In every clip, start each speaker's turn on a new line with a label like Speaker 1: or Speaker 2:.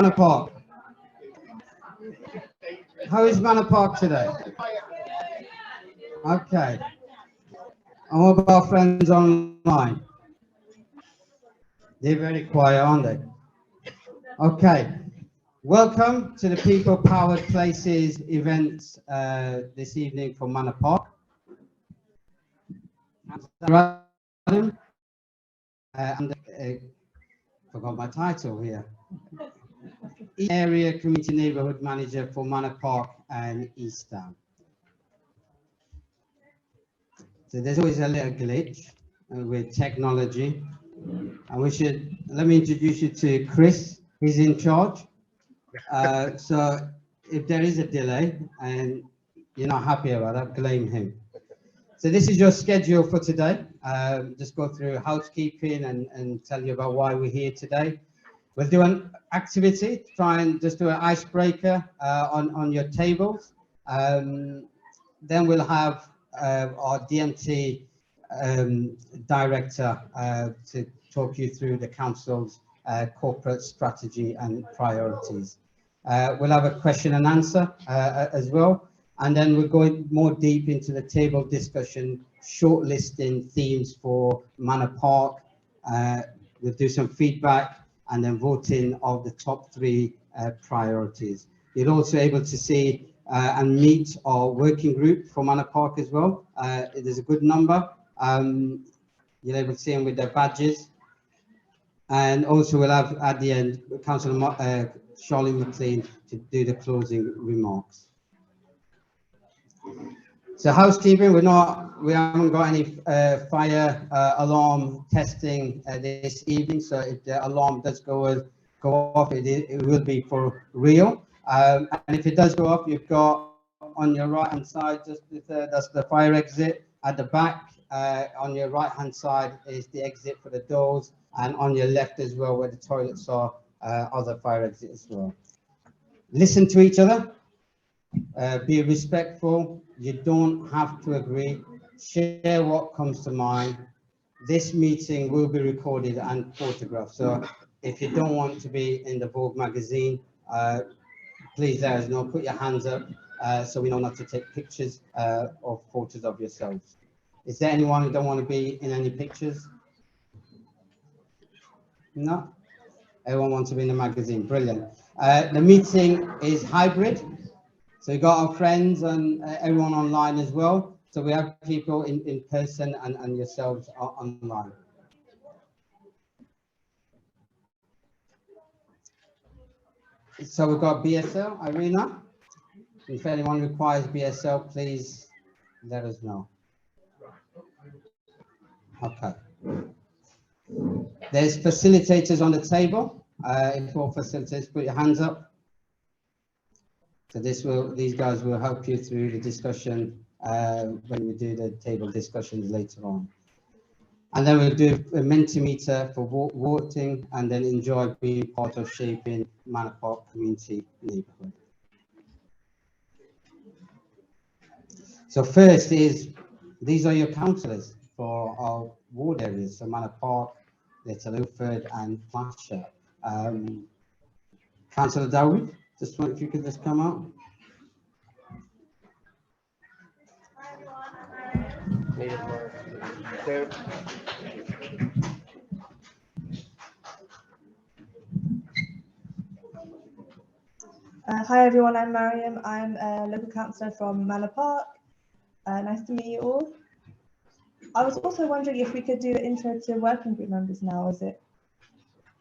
Speaker 1: Manor Park? How is Manor Park today? Okay. And what about our friends online? They're very quiet, aren't they? Okay. Welcome to the People Powered Places event this evening from Manor Park. Forgot my title here. Area Community Neighbourhood Manager for Manor Park and Easttown. So there's always a little glitch with technology, and let me introduce you to Chris. He's in charge. So if there is a delay and you're not happy about that, blame him. So this is your schedule for today. Just go through housekeeping and tell you about why we're here today. We'll do an activity, try and just do an icebreaker on your tables. Then we'll have our DMT director to talk you through the council's corporate strategy and priorities. We'll have a question and answer as well. And then we're going more deep into the table discussion, shortlisting themes for Manor Park. We'll do some feedback and then voting of the top 3 priorities. You're also able to see and meet our working group for Manor Park as well. There's a good number. You're able to see them with their badges. And also we'll have at the end, Councillor Charlie McLean to do the closing remarks. So housekeeping, we haven't got any fire alarm testing this evening. So if the alarm does go off, it will be for real. And if it does go off, you've got on your right hand side, that's the fire exit at the back. On your right hand side is the exit for the doors, and on your left as well, where the toilets are, other fire exit as well. Listen to each other. Be respectful. You don't have to agree. Share what comes to mind. This meeting will be recorded and photographed. So if you don't want to be in the Vogue magazine, please let us know. Put your hands up so we know not to take pictures or photos of yourselves. Is there anyone who don't want to be in any pictures? No? Everyone wants to be in the magazine. Brilliant. The meeting is hybrid. So we've got our friends and everyone online as well. So we have people in person and yourselves online. So we've got BSL, Irina. If anyone requires BSL, please let us know. Okay. There's facilitators on the table. If all facilitators, put your hands up. So these guys will help you through the discussion when we do the table discussions later on. And then we'll do a Mentimeter for voting, and then enjoy being part of shaping Manor Park community neighbourhood. So first these are your councillors for our ward areas, so Manor Park, Little Ilford and Flashshire. Councillor Dowd, just if you could just come out.
Speaker 2: Hi everyone, I'm Mariam. I'm a local councillor from Manor Park. Nice to meet you all. I was also wondering if we could do the intro to working group members now, is it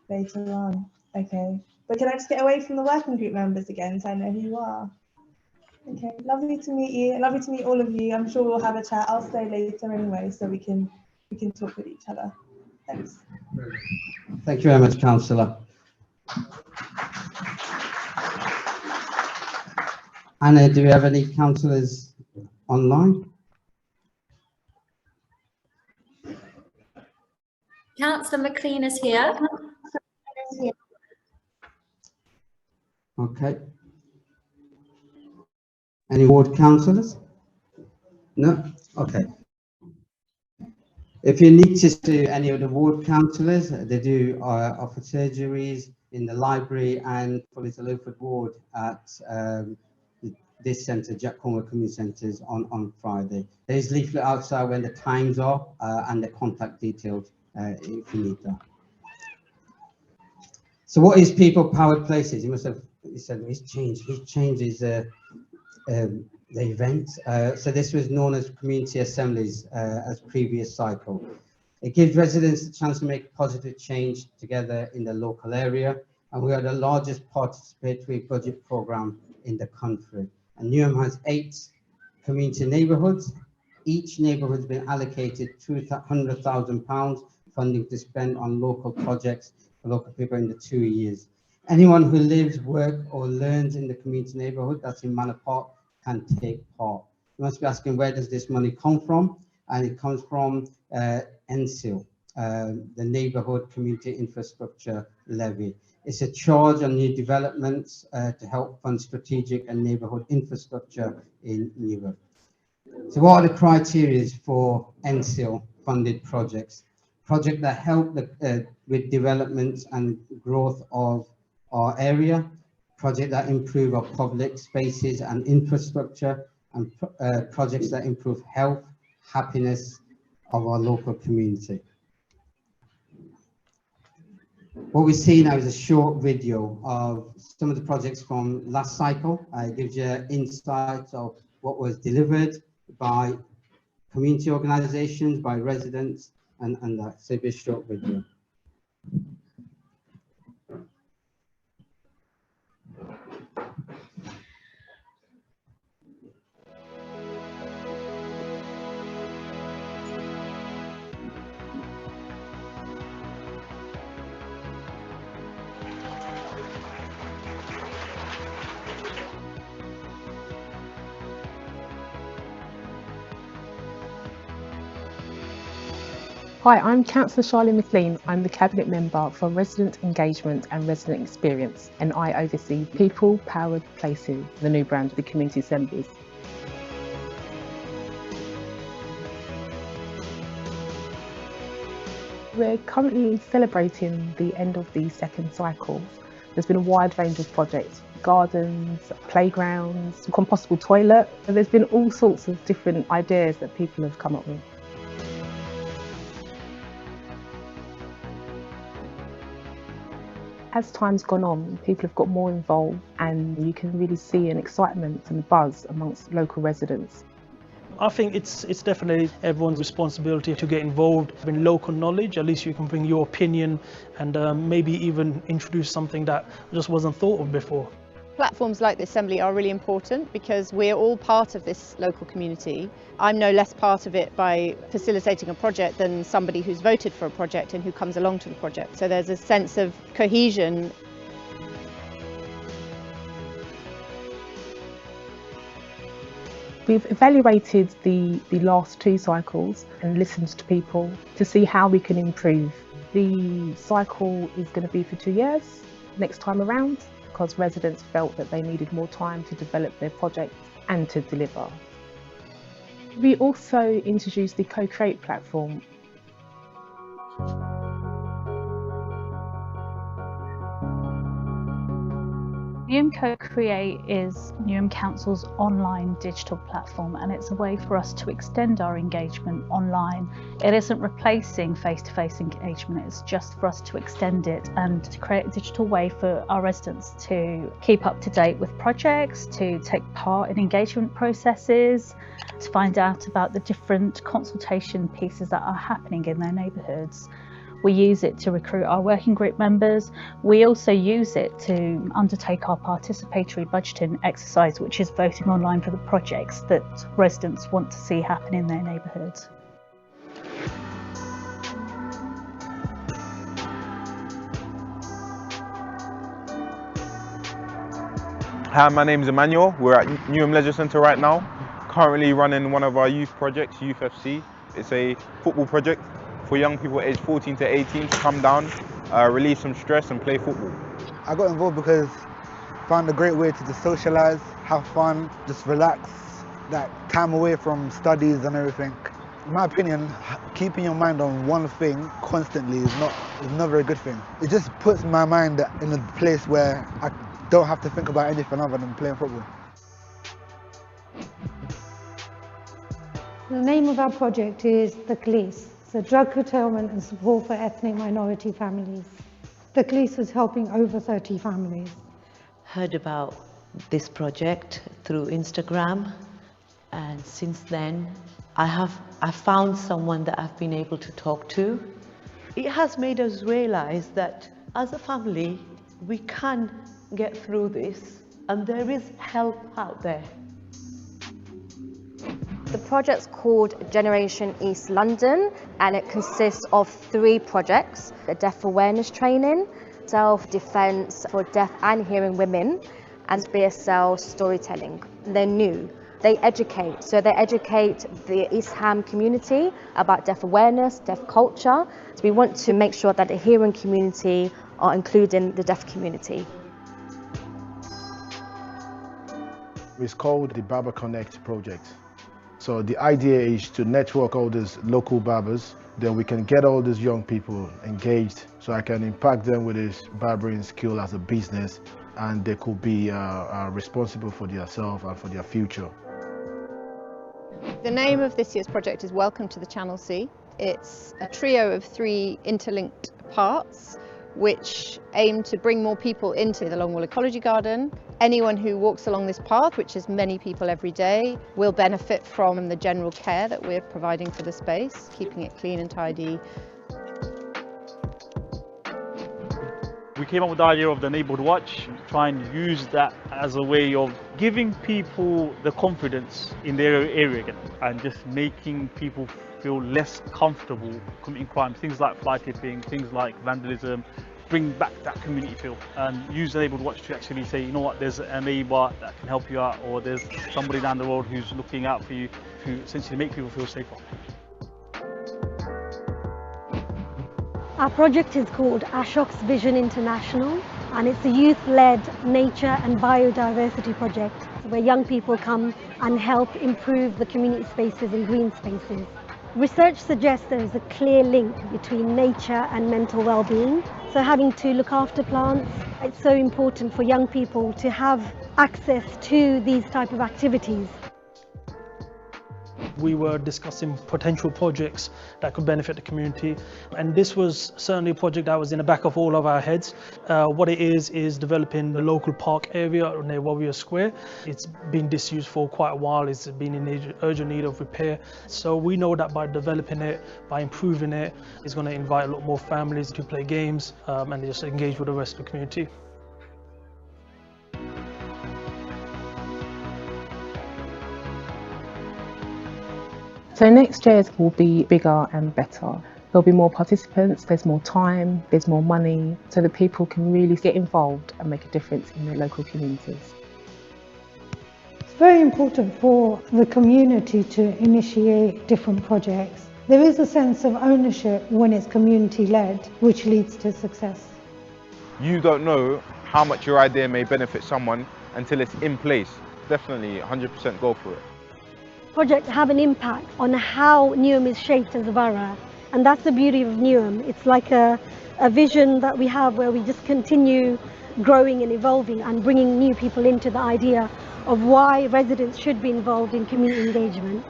Speaker 2: later on? Okay, but can I just get away from the working group members again so I know who you are? Okay, lovely to meet you. Lovely to meet all of you. I'm sure we'll have a chat. I'll stay later anyway so we can talk with each other. Thanks.
Speaker 1: Thank you very much, Councillor. Anna, do we have any councillors online?
Speaker 3: Councillor McLean is here.
Speaker 1: Okay. Any ward councillors? No? Okay. If you need to see any of the ward councillors, they do offer surgeries, in the library and for the Lowford ward at this centre, Jack Cornwall Community Centres, on Friday. There's leaflet outside when the times are and the contact details if you need that. So what is people powered places? You must have, he said he's changed the event. So this was known as community assemblies as previous cycle. It gives residents a chance to make positive change together in the local area, and we are the largest participatory budget programme in the country. And Newham has 8 community neighbourhoods. Each neighbourhood has been allocated £200,000 funding to spend on local projects for local people in the 2 years. Anyone who lives, works or learns in the community neighbourhood that's in Manor Park can take part. You must be asking, where does this money come from? And it comes from NCIL, the Neighbourhood Community Infrastructure Levy. It's a charge on new developments to help fund strategic and neighbourhood infrastructure in Newham. So what are the criteria for NCIL funded projects? Projects that help with development and growth of our area, projects that improve our public spaces and infrastructure, and projects that improve health, happiness of our local community. What we see now is a short video of some of the projects from last cycle. It gives you insights of what was delivered by community organisations, by residents, and that. So it'll be a short video.
Speaker 4: Hi, I'm Councillor Charlie McLean. I'm the Cabinet Member for Resident Engagement and Resident Experience, and I oversee People Powered Places, the new brand of the Community Assemblies. We're currently celebrating the end of the second cycle. There's been a wide range of projects: gardens, playgrounds, compostable toilet. And there's been all sorts of different ideas that people have come up with. As time's gone on, people have got more involved, and you can really see an excitement and buzz amongst local residents.
Speaker 5: I think it's definitely everyone's responsibility to get involved in local knowledge. At least you can bring your opinion and maybe even introduce something that just wasn't thought of before.
Speaker 6: Platforms like the Assembly are really important because we're all part of this local community. I'm no less part of it by facilitating a project than somebody who's voted for a project and who comes along to the project. So there's a sense of cohesion.
Speaker 4: We've evaluated the last 2 cycles and listened to people to see how we can improve. The cycle is going to be for 2 years next time around, because residents felt that they needed more time to develop their projects and to deliver. We also introduced the Co-Create platform.
Speaker 7: Newham Co-Create is Newham Council's online digital platform, and it's a way for us to extend our engagement online. It isn't replacing face-to-face engagement, it's just for us to extend it and to create a digital way for our residents to keep up to date with projects, to take part in engagement processes, to find out about the different consultation pieces that are happening in their neighbourhoods. We use it to recruit our working group members. We also use it to undertake our participatory budgeting exercise, which is voting online for the projects that residents want to see happen in their neighbourhoods.
Speaker 8: Hi, my name is Emmanuel. We're at Newham Leisure Centre right now, currently running one of our youth projects, Youth FC. It's a football project for young people aged 14 to 18 to come down, release some stress and play football.
Speaker 9: I got involved because I found a great way to just socialise, have fun, just relax, that time away from studies and everything. In my opinion, keeping your mind on one thing constantly is not a very good thing. It just puts my mind in a place where I don't have to think about anything other than playing football.
Speaker 10: The name of our project is The Police. It's drug curtailment and support for ethnic minority families. The Police is helping over 30 families.
Speaker 11: Heard about this project through Instagram, and since then I found someone that I've been able to talk to. It has made us realize that as a family we can get through this and there is help out there.
Speaker 12: The project's called Generation East London, and it consists of 3 projects: the deaf awareness training, self-defense for deaf and hearing women, and BSL storytelling. They're new. They educate. So they educate the East Ham community about deaf awareness, deaf culture. So we want to make sure that the hearing community are including the deaf community.
Speaker 13: It's called the Barber Connect project. So the idea is to network all these local barbers, then we can get all these young people engaged so I can impact them with this barbering skill as a business, and they could be responsible for themselves and for their future.
Speaker 6: The name of this year's project is Welcome to the Channel Sea. It's a trio of 3 interlinked parts which aim to bring more people into the Longwall Ecology Garden. Anyone who walks along this path, which is many people every day, will benefit from the general care that we're providing for the space, keeping it clean and tidy.
Speaker 14: We came up with the idea of the Neighbourhood Watch, try and use that as a way of giving people the confidence in their area again, and just making people feel less comfortable committing crimes, things like fly tipping, things like vandalism, bring back that community feel, and use the Neighbourhood Watch to actually say, you know what, there's a neighbour that can help you out, or there's somebody down the road who's looking out for you, to essentially make people feel safer.
Speaker 10: Our project is called Ashok's Vision International, and it's a youth-led nature and biodiversity project where young people come and help improve the community spaces and green spaces. Research suggests there is a clear link between nature and mental well-being. So having to look after plants, it's so important for young people to have access to these type of activities.
Speaker 5: We were discussing potential projects that could benefit the community, and this was certainly a project that was in the back of all of our heads. What it is developing the local park area near Warrior Square. It's been disused for quite a while, it's been in urgent need of repair. So we know that by developing it, by improving it, it's going to invite a lot more families to play games and just engage with the rest of the community.
Speaker 4: So next year's will be bigger and better. There'll be more participants, there's more time, there's more money, so that people can really get involved and make a difference in their local communities.
Speaker 10: It's very important for the community to initiate different projects. There is a sense of ownership when it's community-led, which leads to success.
Speaker 8: You don't know how much your idea may benefit someone until it's in place. Definitely 100% go for it.
Speaker 10: Projects have an impact on how Newham is shaped as a borough, and that's the beauty of Newham. It's like a vision that we have where we just continue growing and evolving and bringing new people into the idea of why residents should be involved in community engagement.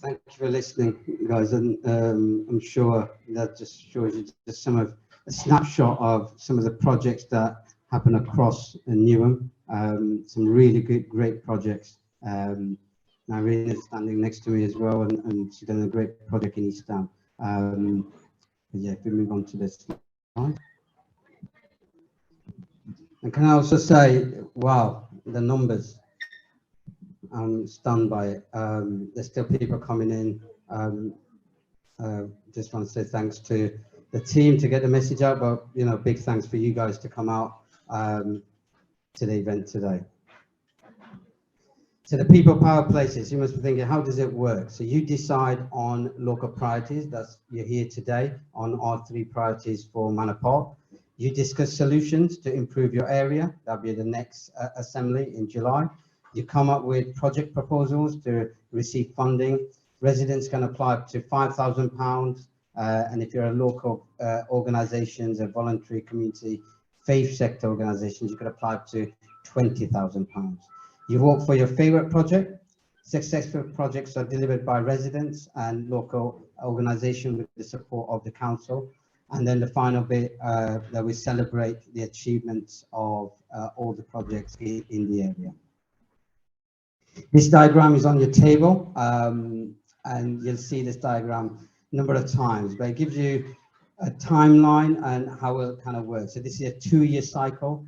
Speaker 1: Thank you for listening, guys, and I'm sure that just shows you just a snapshot of some of the projects that happen across Newham. Some really great projects. Irene is standing next to me as well, and she's done a great project in East Ham. Yeah, if we move on to this slide. And can I also say, wow, the numbers. I'm stunned by it. There's still people coming in. Just want to say thanks to the team to get the message out, but big thanks for you guys to come out to the event today. So the people power places, you must be thinking, how does it work? So you decide on local priorities. You're here today on our 3 priorities for Manor Park. You discuss solutions to improve your area. That'll be the next assembly in July. You come up with project proposals to receive funding. Residents can apply up to £5,000. And if you're a local organisations, a voluntary community, faith sector organisations, you could apply up to £20,000. You vote for your favourite project. Successful projects are delivered by residents and local organisations with the support of the council. And then the final bit that we celebrate the achievements of all the projects in the area. This diagram is on your table, and you'll see this diagram a number of times, but it gives you a timeline and how it kind of works. So this is a 2-year cycle.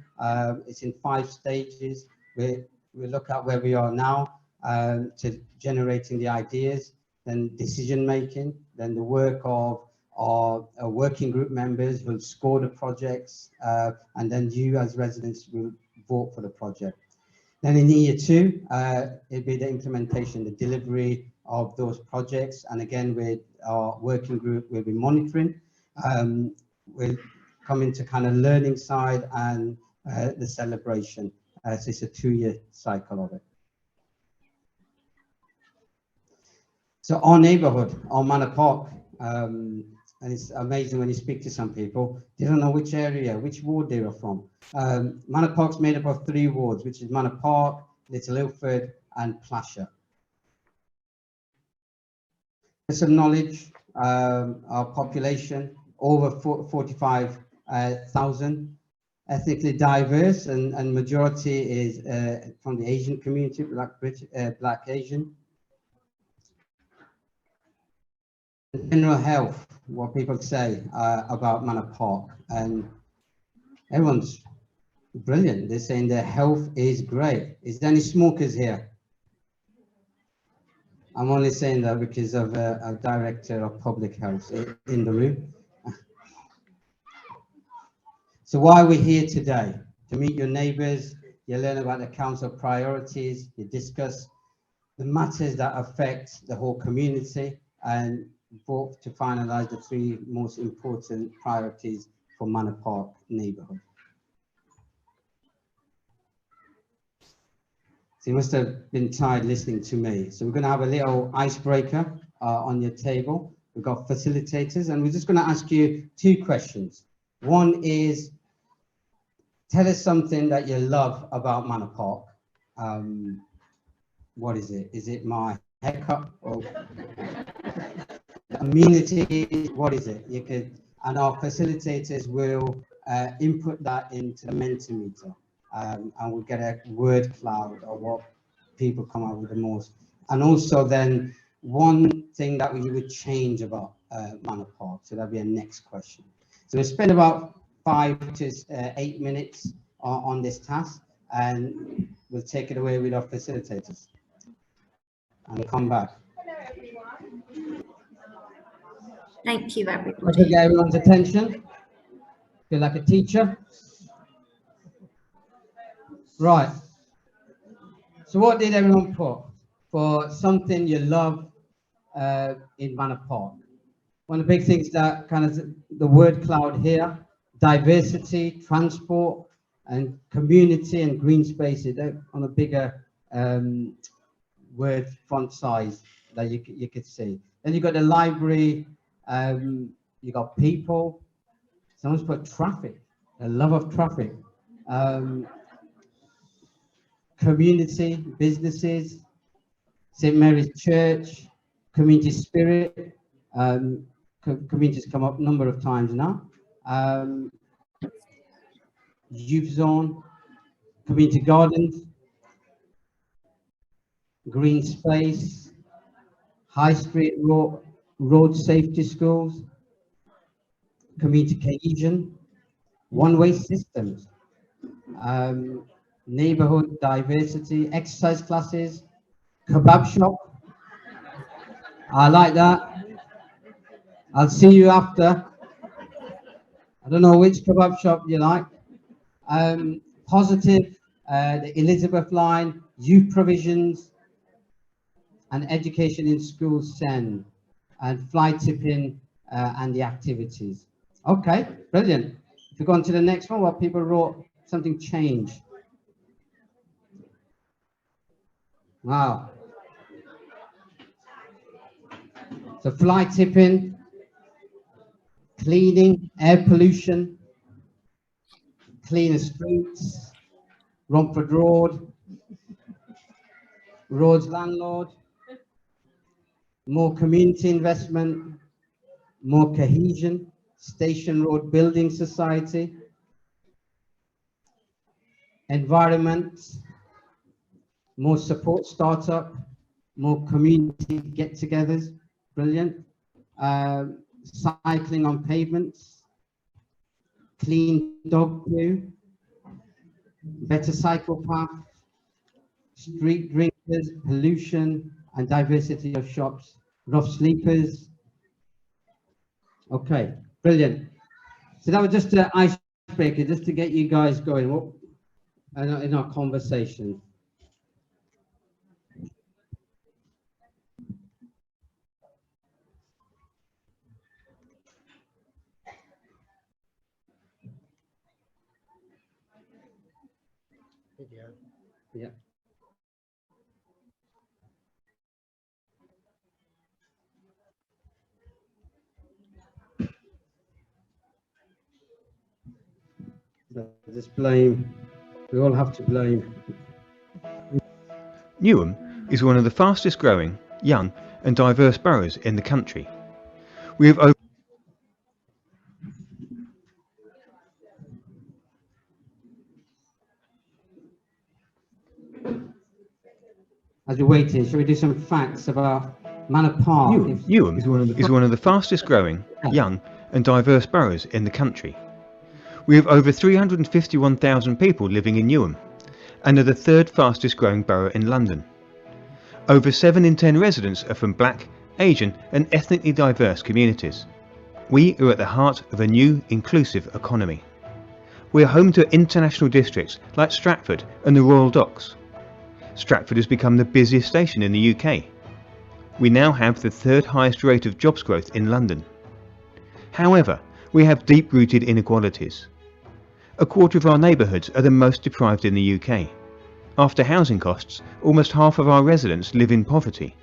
Speaker 1: It's in 5 stages. We look at where we are now to generating the ideas, then decision making, then the work of our working group members who score the projects, and then you as residents will vote for the project. Then in year 2, it'll be the implementation, the delivery of those projects. And again, with our working group, we'll be monitoring. We'll come into kind of learning side and the celebration. So it's a 2-year cycle of it. So our neighborhood, our Manor Park, and it's amazing when you speak to some people, they don't know which area, which ward they are from. Manor Park's made up of 3 wards, which is Manor Park, Little Ilford, and Plasher. For some knowledge, our population, over 45,000, ethnically diverse, and majority is from the Asian community, Black Asian. General health, what people say about Manor Park, and everyone's brilliant. They're saying their health is great. Is there any smokers here? I'm only saying that because of a director of public health in the room. So why are we here today? To meet your neighbours, you learn about the council priorities, you discuss the matters that affect the whole community, and vote to finalise the 3 most important priorities for Manor Park neighbourhood. So you must have been tired listening to me. So we're going to have a little icebreaker on your table. We've got facilitators, and we're just going to ask you 2 questions. One is, tell us something that you love about Manor Park. What is it? Is it my haircut or amenity? What is it? You could, and our facilitators will input that into the Mentimeter, and we'll get a word cloud of what people come up with the most. And also then one thing that we would change about Manor Park. So that'll be a next question. So we'll spend about 5 to 8 minutes on this task, and we'll take it away with our facilitators and come back.
Speaker 3: Thank you,
Speaker 1: I
Speaker 3: everybody.
Speaker 1: could get everyone's attention. Feel like a teacher. Right. So what did everyone put for something you love in Manor Park? One of the big things that kind of the word cloud here, diversity, transport, and community and green spaces. They're on a bigger word font size that you could see. Then you've got the library, you got people. Someone's put traffic, a love of traffic. Community, businesses, St. Mary's Church, community spirit. Communities come up a number of times now. Youth zone, community gardens, green space, high street road safety schools, community cohesion, one-way systems, neighborhood diversity, exercise classes, kebab shop. I like that. I'll see you after. I don't know which kebab shop you like. Positive the Elizabeth line, youth provisions, and education in schools send, and fly tipping and the activities. Okay, brilliant. If we go on to the next one, what people wrote, something changed. Wow. So fly tipping, cleaning, air pollution, cleaner streets, Romford Road, roads landlord, more community investment, more cohesion, Station Road Building Society, environment, more support startup, more community get-togethers, brilliant. Cycling on pavements, clean dog poo, better cycle path, street drinkers, pollution, and diversity of shops, rough sleepers. Okay, brilliant. So that was just an icebreaker, just to get you guys going in our conversation. Yeah. Just blame. We all have to blame.
Speaker 15: Newham is one of the fastest growing, young and diverse boroughs in the country. We have over
Speaker 1: As we're waiting, shall we do some facts about Manor Park?
Speaker 15: Newham is one of the fastest growing, young and diverse boroughs in the country. We have over 351,000 people living in Newham and are the third fastest growing borough in London. Over 7 in 10 residents are from black, Asian and ethnically diverse communities. We are at the heart of a new, inclusive economy. We are home to international districts like Stratford and the Royal Docks. Stratford has become the busiest station in the UK. We now have the third highest rate of jobs growth in London. However, we have deep-rooted inequalities. A quarter of our neighbourhoods are the most deprived in the UK. After housing costs, almost half of our residents live in poverty.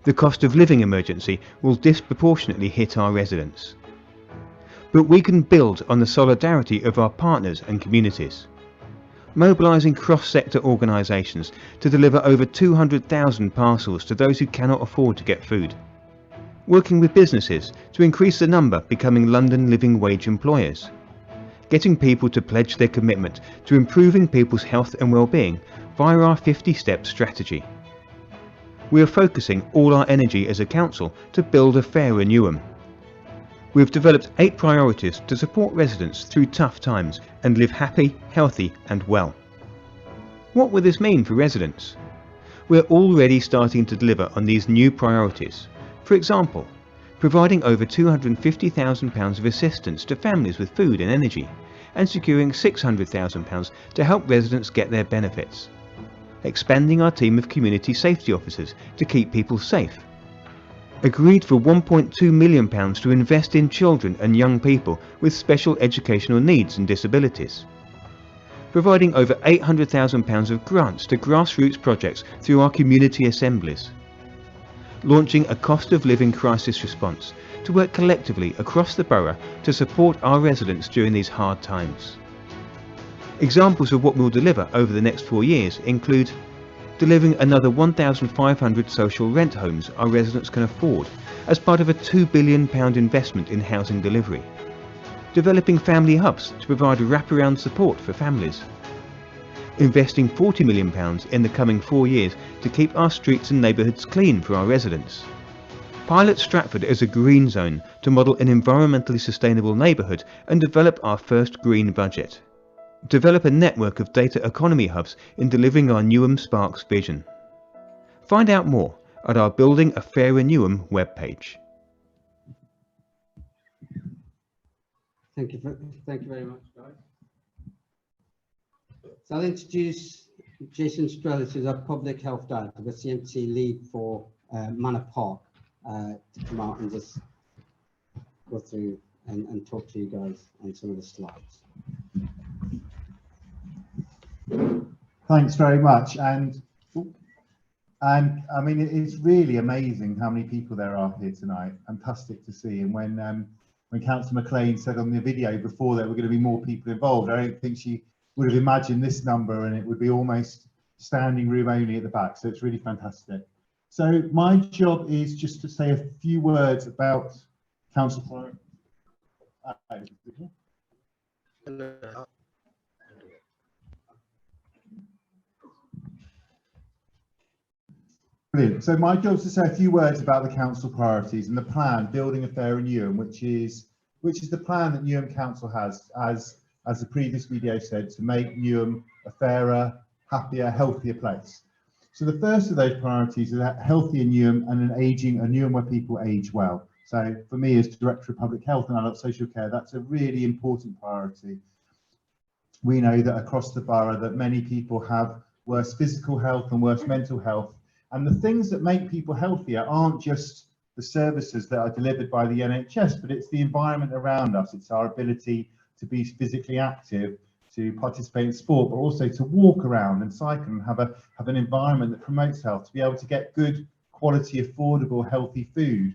Speaker 15: The cost of living emergency will disproportionately hit our residents. But we can build on the solidarity of our partners and communities, mobilising cross-sector organisations to deliver over 200,000 parcels to those who cannot afford to get food, working with businesses to increase the number becoming London living wage employers, getting people to pledge their commitment to improving people's health and well-being via our 50-step strategy. We are focusing all our energy as a council to build a fairer Newham. We have developed 8 priorities to support residents through tough times and live happy, healthy and well. What will this mean for residents? We are already starting to deliver on these new priorities. For example, providing over £250,000 of assistance to families with food and energy, and securing £600,000 to help residents get their benefits. Expanding our team of community safety officers to keep people safe. Agreed for £1.2 million to invest in children and young people with special educational needs and disabilities. Providing over £800,000 of grants to grassroots projects through our community assemblies. Launching a cost of living crisis response to work collectively across the borough to support our residents during these hard times. Examples of what we'll deliver over the next 4 years include delivering another 1,500 social rent homes our residents can afford as part of a £2 billion investment in housing delivery. Developing family hubs to provide wraparound support for families. Investing £40 million in the coming 4 years to keep our streets and neighbourhoods clean for our residents. Pilot Stratford as a green zone to model an environmentally sustainable neighbourhood and develop our first green budget. Develop a network of data economy hubs in delivering our Newham Sparks vision. Find out more at our Building a Fairer Newham webpage.
Speaker 1: Thank you very much, guys. So I'll introduce Jason Strellis, who's our Public Health Director, the CMC lead for Manor Park, to come out and just go through and talk to you guys on some of the slides.
Speaker 16: Thanks very much. And I mean, it's really amazing how many people there are here tonight. Fantastic to see. And when Councillor McLean said on the video before there were going to be more people involved, I don't think she would have imagined this number, and it would be almost standing room only at the back. So it's really fantastic. So my job is just to say a few words about council. Brilliant. So my job is to say a few words about the council priorities and the plan, Building a Fairer Newham, which is the plan that Newham Council has, as the previous video said, to make Newham a fairer, happier, healthier place. So the first of those priorities is that healthier Newham and a Newham where people age well. So for me as Director of Public Health and Adult Social Care, that's a really important priority. We know that across the borough that many people have worse physical health and worse mental health. And the things that make people healthier aren't just the services that are delivered by the NHS, but it's the environment around us. It's our ability to be physically active, to participate in sport, but also to walk around and cycle and have an environment that promotes health, to be able to get good quality, affordable, healthy food,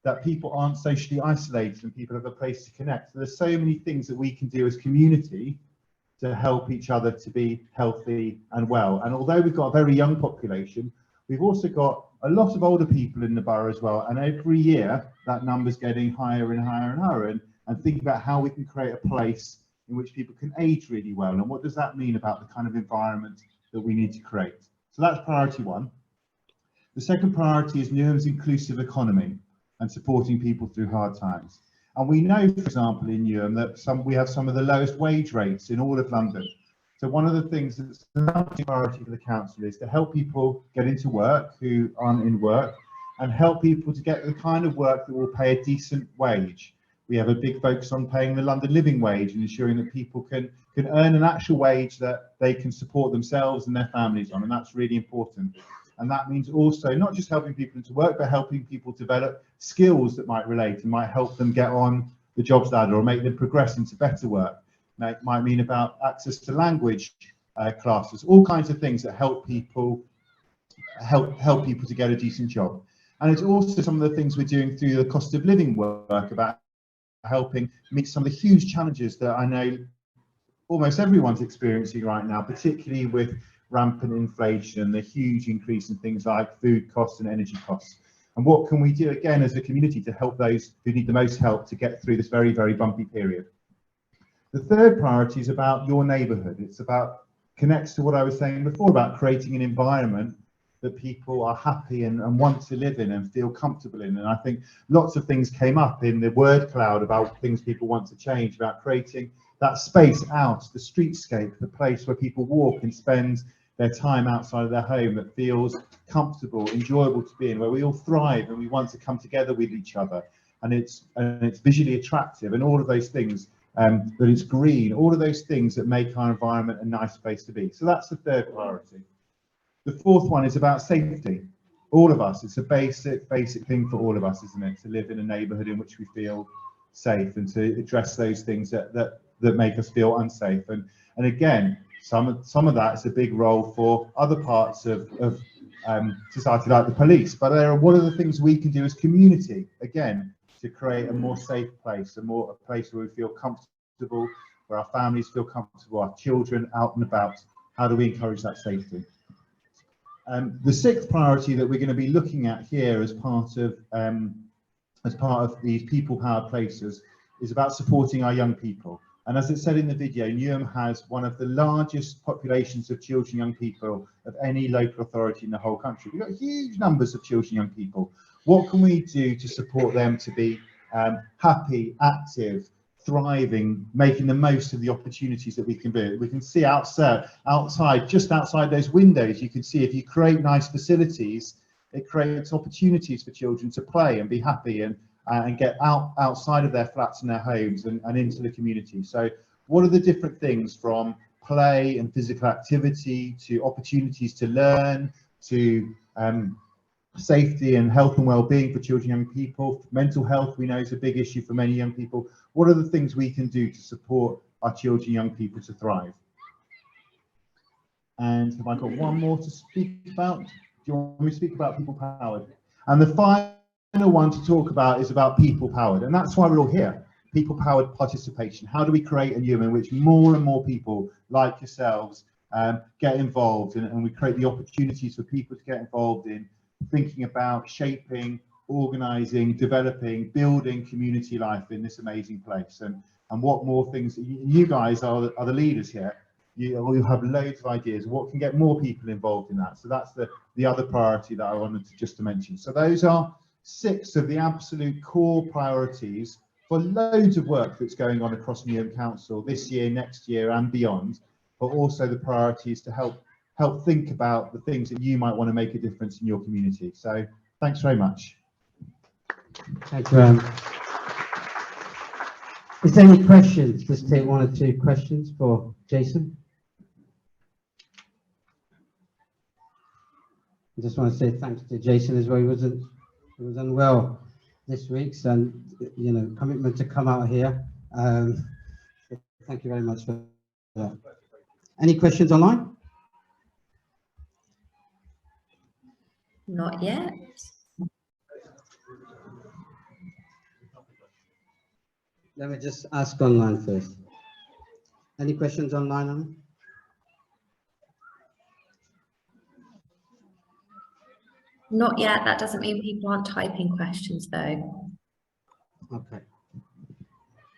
Speaker 16: that people aren't socially isolated and people have a place to connect. So there's so many things that we can do as community to help each other to be healthy and well. And although we've got a very young population, we've also got a lot of older people in the borough as well. And every year that number's getting higher and higher and higher. And think about how we can create a place in which people can age really well. And what does that mean about the kind of environment that we need to create? So that's priority one. The second priority is Newham's inclusive economy and supporting people through hard times. And we know, for example, in Newham that we have some of the lowest wage rates in all of London. So one of the things that's the priority for the council is to help people get into work who aren't in work, and help people to get the kind of work that will pay a decent wage. We have a big focus on paying the London living wage and ensuring that people can earn an actual wage that they can support themselves and their families on, and that's really important. And that means also not just helping people into work, but helping people develop skills that might relate and might help them get on the jobs ladder or make them progress into better work. It might mean about access to language classes, all kinds of things that help people to get a decent job. And it's also some of the things we're doing through the cost of living work about helping meet some of the huge challenges that I know almost everyone's experiencing right now, particularly with rampant inflation, the huge increase in things like food costs and energy costs. And what can we do again as a community to help those who need the most help to get through this very, very bumpy period? The third priority is about your neighbourhood. It's about, connects to what I was saying before about creating an environment that people are happy and want to live in and feel comfortable in. And I think lots of things came up in the word cloud about things people want to change, about creating that space out, the streetscape, the place where people walk and spend their time outside of their home that feels comfortable, enjoyable to be in, where we all thrive and we want to come together with each other. And it's visually attractive and all of those things. That it's green, all of those things that make our environment a nice place to be. So that's the third priority. The fourth one is about safety. All of us, it's a basic thing for all of us, isn't it? To live in a neighbourhood in which we feel safe and to address those things that make us feel unsafe. And again, some of that is a big role for other parts of society like the police. But what are the things we can do as community, again, to create a more safe place, a place where we feel comfortable, where our families feel comfortable, our children out and about. How do we encourage that safety? The sixth priority that we're going to be looking at here as part of these people powered places is about supporting our young people. And as it said in the video, Newham has one of the largest populations of children and young people of any local authority in the whole country. We've got huge numbers of children and young people. What can we do to support them to be happy, active, thriving, making the most of the opportunities that we can do? We can see outside, just outside those windows, you can see if you create nice facilities, it creates opportunities for children to play and be happy and get outside of their flats and their homes and into the community. So what are the different things from play and physical activity, to opportunities to learn, to safety and health and well-being for children and young people. Mental health, we know, is a big issue for many young people. What are the things we can do to support our children and young people to thrive? And have I got one more to speak about? Do you want me to speak about people powered? And the final one to talk about is about people powered, and that's why we're all here. People powered participation. How do we create a Newham in which more and more people like yourselves get involved, and we create the opportunities for people to get involved in thinking about shaping, organising, developing, building community life in this amazing place. And what more things, you guys are the leaders here. You have loads of ideas. What can get more people involved in that? So that's the other priority that I wanted to mention. So those are 6 of the absolute core priorities for loads of work that's going on across Newham Council this year, next year and beyond, but also the priorities to help think about the things that you might want to make a difference in your community. So thanks very much.
Speaker 1: Thank you. Is there any questions? Let's take 1 or 2 questions for Jason. I just want to say thanks to Jason as well. He was unwell this week, so commitment to come out here. Thank you very much for that. Any questions online?
Speaker 3: Not yet.
Speaker 1: Let me just ask online first. Any questions online, Anna?
Speaker 3: Not yet. That doesn't mean people aren't typing questions, though.
Speaker 1: Okay.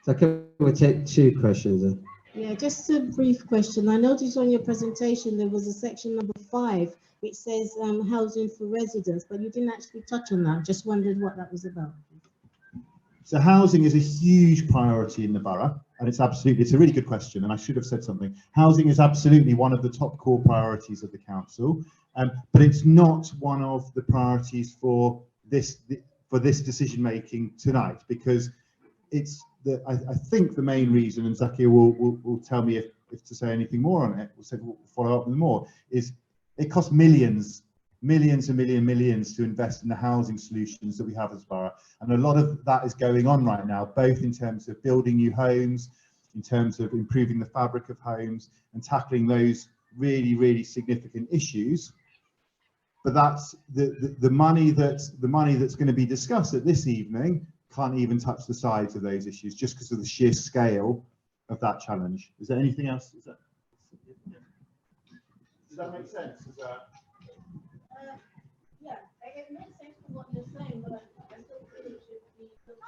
Speaker 1: So can we take 2 questions then?
Speaker 17: Yeah, just a brief question. I noticed on your presentation there was a section number 5 which says housing for residents, but you didn't actually touch on that. Just wondered what that was about.
Speaker 16: So housing is a huge priority in the borough, and it's a really good question, and I should have said something. Housing is absolutely one of the top core priorities of the council, but it's not one of the priorities for this decision making tonight, because it's I think the main reason, and Zakia will tell me if to say anything more on it, we'll follow up with more, is it costs millions to invest in the housing solutions that we have as borough, and a lot of that is going on right now, both in terms of building new homes, in terms of improving the fabric of homes and tackling those really significant issues. But that's the money that's going to be discussed at this evening can't even touch the sides of those issues, just because of the sheer scale of that challenge. Is there anything else? Does that make sense?
Speaker 17: Yeah, it makes sense from what you're saying, but I still feel it should be looked at.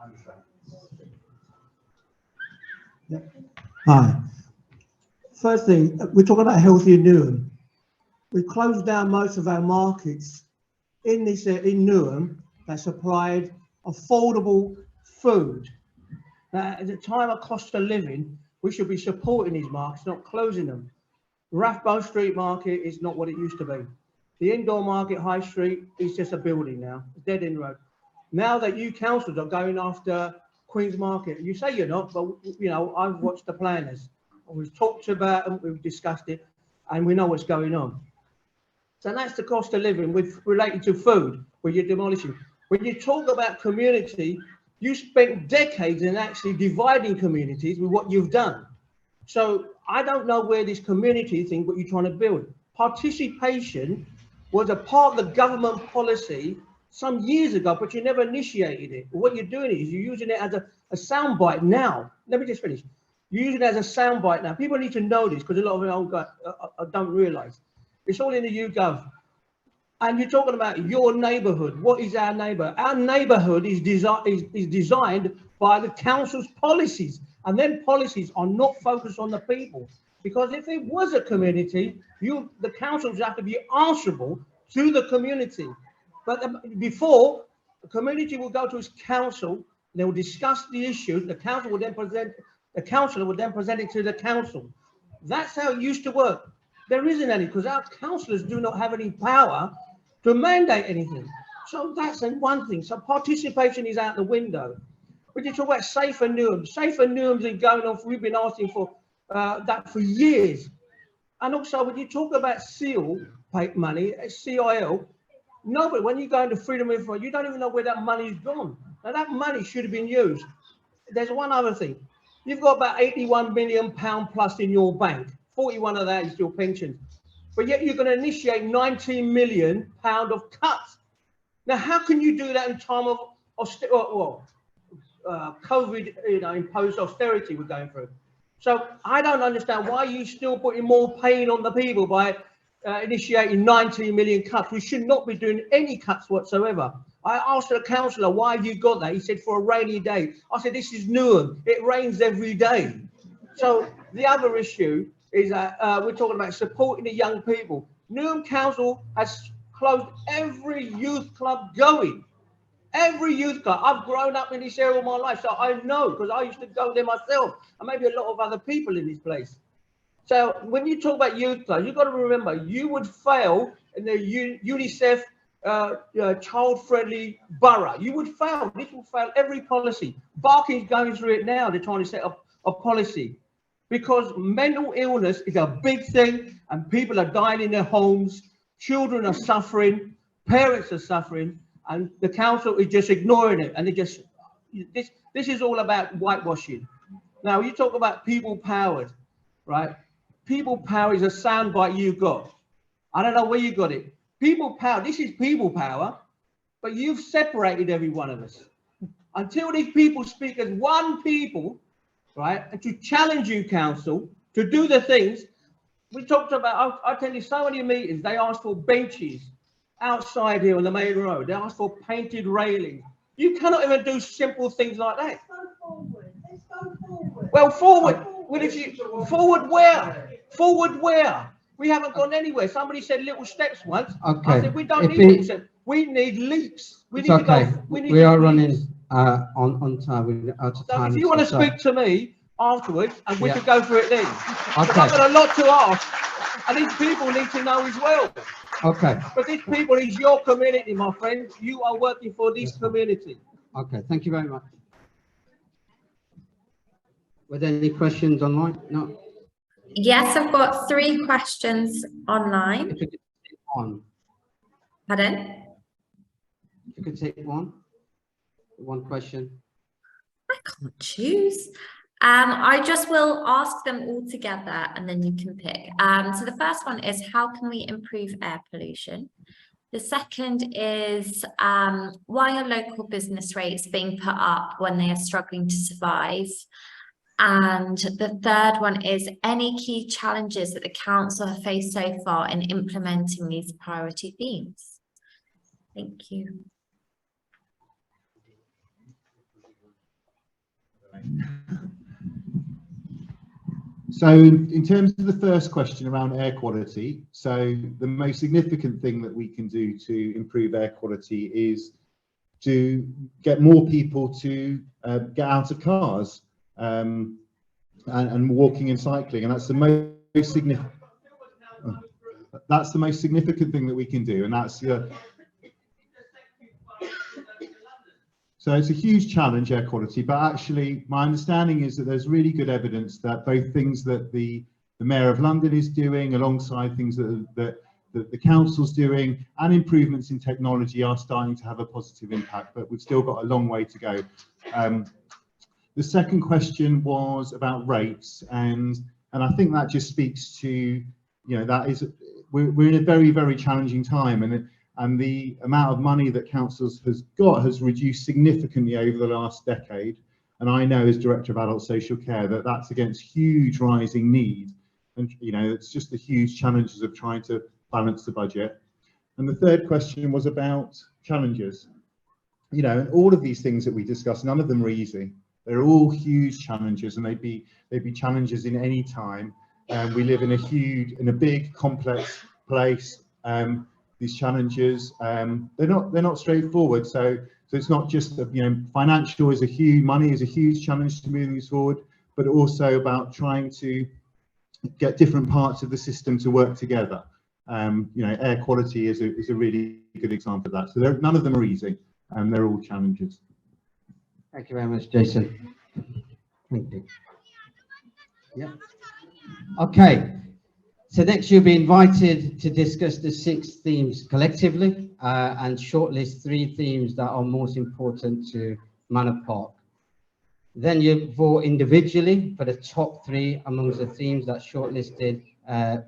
Speaker 16: I understand.
Speaker 18: Yeah. Hi. First thing, we're talking about healthier Newham. We closed down most of our markets in Newham that supplied affordable food. Now, at the time of cost of living, we should be supporting these markets, not closing them. Rathbone Street Market is not what it used to be. The indoor market, High Street, is just a building now, dead end road. Now that you councils are going after Queen's Market, you say you're not, but I've watched the planners. We've talked about them, we've discussed it, and we know what's going on. So that's the cost of living related to food, where you're demolishing. When you talk about community, you spent decades in actually dividing communities with what you've done. So I don't know where this community thing, what you're trying to build. Participation was a part of the government policy some years ago, but you never initiated it. What you're doing is you're using it as a soundbite now. Let me just finish. You're using it as a soundbite now. People need to know this, because a lot of them don't realise. It's all in the YouGov. And you're talking about your neighbourhood. What is our neighbour? Our neighbourhood is designed by the council's policies. And then policies are not focused on the people. Because if it was a community, the councils have to be answerable to the community. But before, the community will go to its council, they will discuss the issues, the council will then the councillor would then present it to the council. That's how it used to work. There isn't any, because our councillors do not have any power to mandate anything. So that's one thing. So participation is out the window. When you talk about safer Newham is going on, we've been asking for that for years. And also, when you talk about seal money, CIL, nobody, when you go into freedom of information, you don't even know where that money's gone. Now, that money should have been used. There's one other thing. You've got about £81 million plus in your bank. 41 of that is your pension. But yet you're going to initiate £19 million of cuts. Now, how can you do that in time of COVID, imposed austerity we're going through? So I don't understand why you still putting more pain on the people by initiating 19 million cuts. We should not be doing any cuts whatsoever. I asked the councillor, why have you got that? He said, for a rainy day. I said, this is Newham. It rains every day. So the other issue is that we're talking about supporting the young people. Newham Council has closed every youth club going. Every youth club. I've grown up in this area all my life, so I know, because I used to go there myself, and maybe a lot of other people in this place. So when you talk about youth clubs, you've got to remember, you would fail in the UNICEF child-friendly borough. You would fail. This will fail every policy. Barking's going through it now. They're trying to set up a policy, because mental illness is a big thing, and people are dying in their homes. Children are suffering. Parents are suffering. And the council is just ignoring it, and this is all about whitewashing. Now you talk about people powered, right? People power is a soundbite you got. I don't know where you got it. People power. This is people power, but you've separated every one of us. Until these people speak as one people, right, and to challenge you, council, to do the things we talked about. I tell you, so many meetings. They asked for benches outside here on the main road. They asked for painted railing. You cannot even do simple things like that. Well, forward. Well, if you forward where? Forward where? We haven't gone anywhere. Somebody said little steps once.
Speaker 1: Okay.
Speaker 18: I said we don't need little steps. We need leaps. We need to go.
Speaker 1: We are running on time. We're out of time.
Speaker 18: So if you want to speak to me afterwards, and we could go through it then.
Speaker 1: Okay.
Speaker 18: I've got a lot to ask, and these people need to know as well.
Speaker 1: Okay.
Speaker 18: But these people is your community, my friend. You are working for this community.
Speaker 1: Okay. Thank you very much. Were there any questions online? No.
Speaker 3: Yes, I've got 3 questions online.
Speaker 1: If you could take one.
Speaker 3: Pardon?
Speaker 1: If you could take one question.
Speaker 3: I can't choose. I just will ask them all together and then you can pick. So the first one is, how can we improve air pollution? The second is, why are local business rates being put up when they are struggling to survive? And the third one is, any key challenges that the council have faced so far in implementing these priority themes? Thank you.
Speaker 16: So in terms of the first question around air quality, so the most significant thing that we can do to improve air quality is to get more people to get out of cars and walking and cycling, and that's the most significant. That's the most significant thing that we can do, and that's so it's a huge challenge, air quality, but actually my understanding is that there's really good evidence that both things that the Mayor of London is doing alongside things that the council's doing and improvements in technology are starting to have a positive impact, but we've still got a long way to go. The second question was about rates, and I think that just speaks to, that is, we're in a very, very challenging time, and the amount of money that councils has reduced significantly over the last decade. And I know as Director of Adult Social Care that that's against huge rising need. And, it's just the huge challenges of trying to balance the budget. And the third question was about challenges. And all of these things that we discussed, none of them are easy. They're all huge challenges, and they'd be challenges in any time. We live in a big, complex place. These challenges, they're not straightforward. So it's not just financial money is a huge challenge to moving this forward, but also about trying to get different parts of the system to work together. Air quality is a really good example of that. So none of them are easy, and they're all challenges.
Speaker 1: Thank you very much, Jason. Thank you. Yeah. Okay, so next you'll be invited to discuss the 6 themes collectively and shortlist 3 themes that are most important to Manor Park. Then you vote individually for the top 3 amongst the themes that shortlisted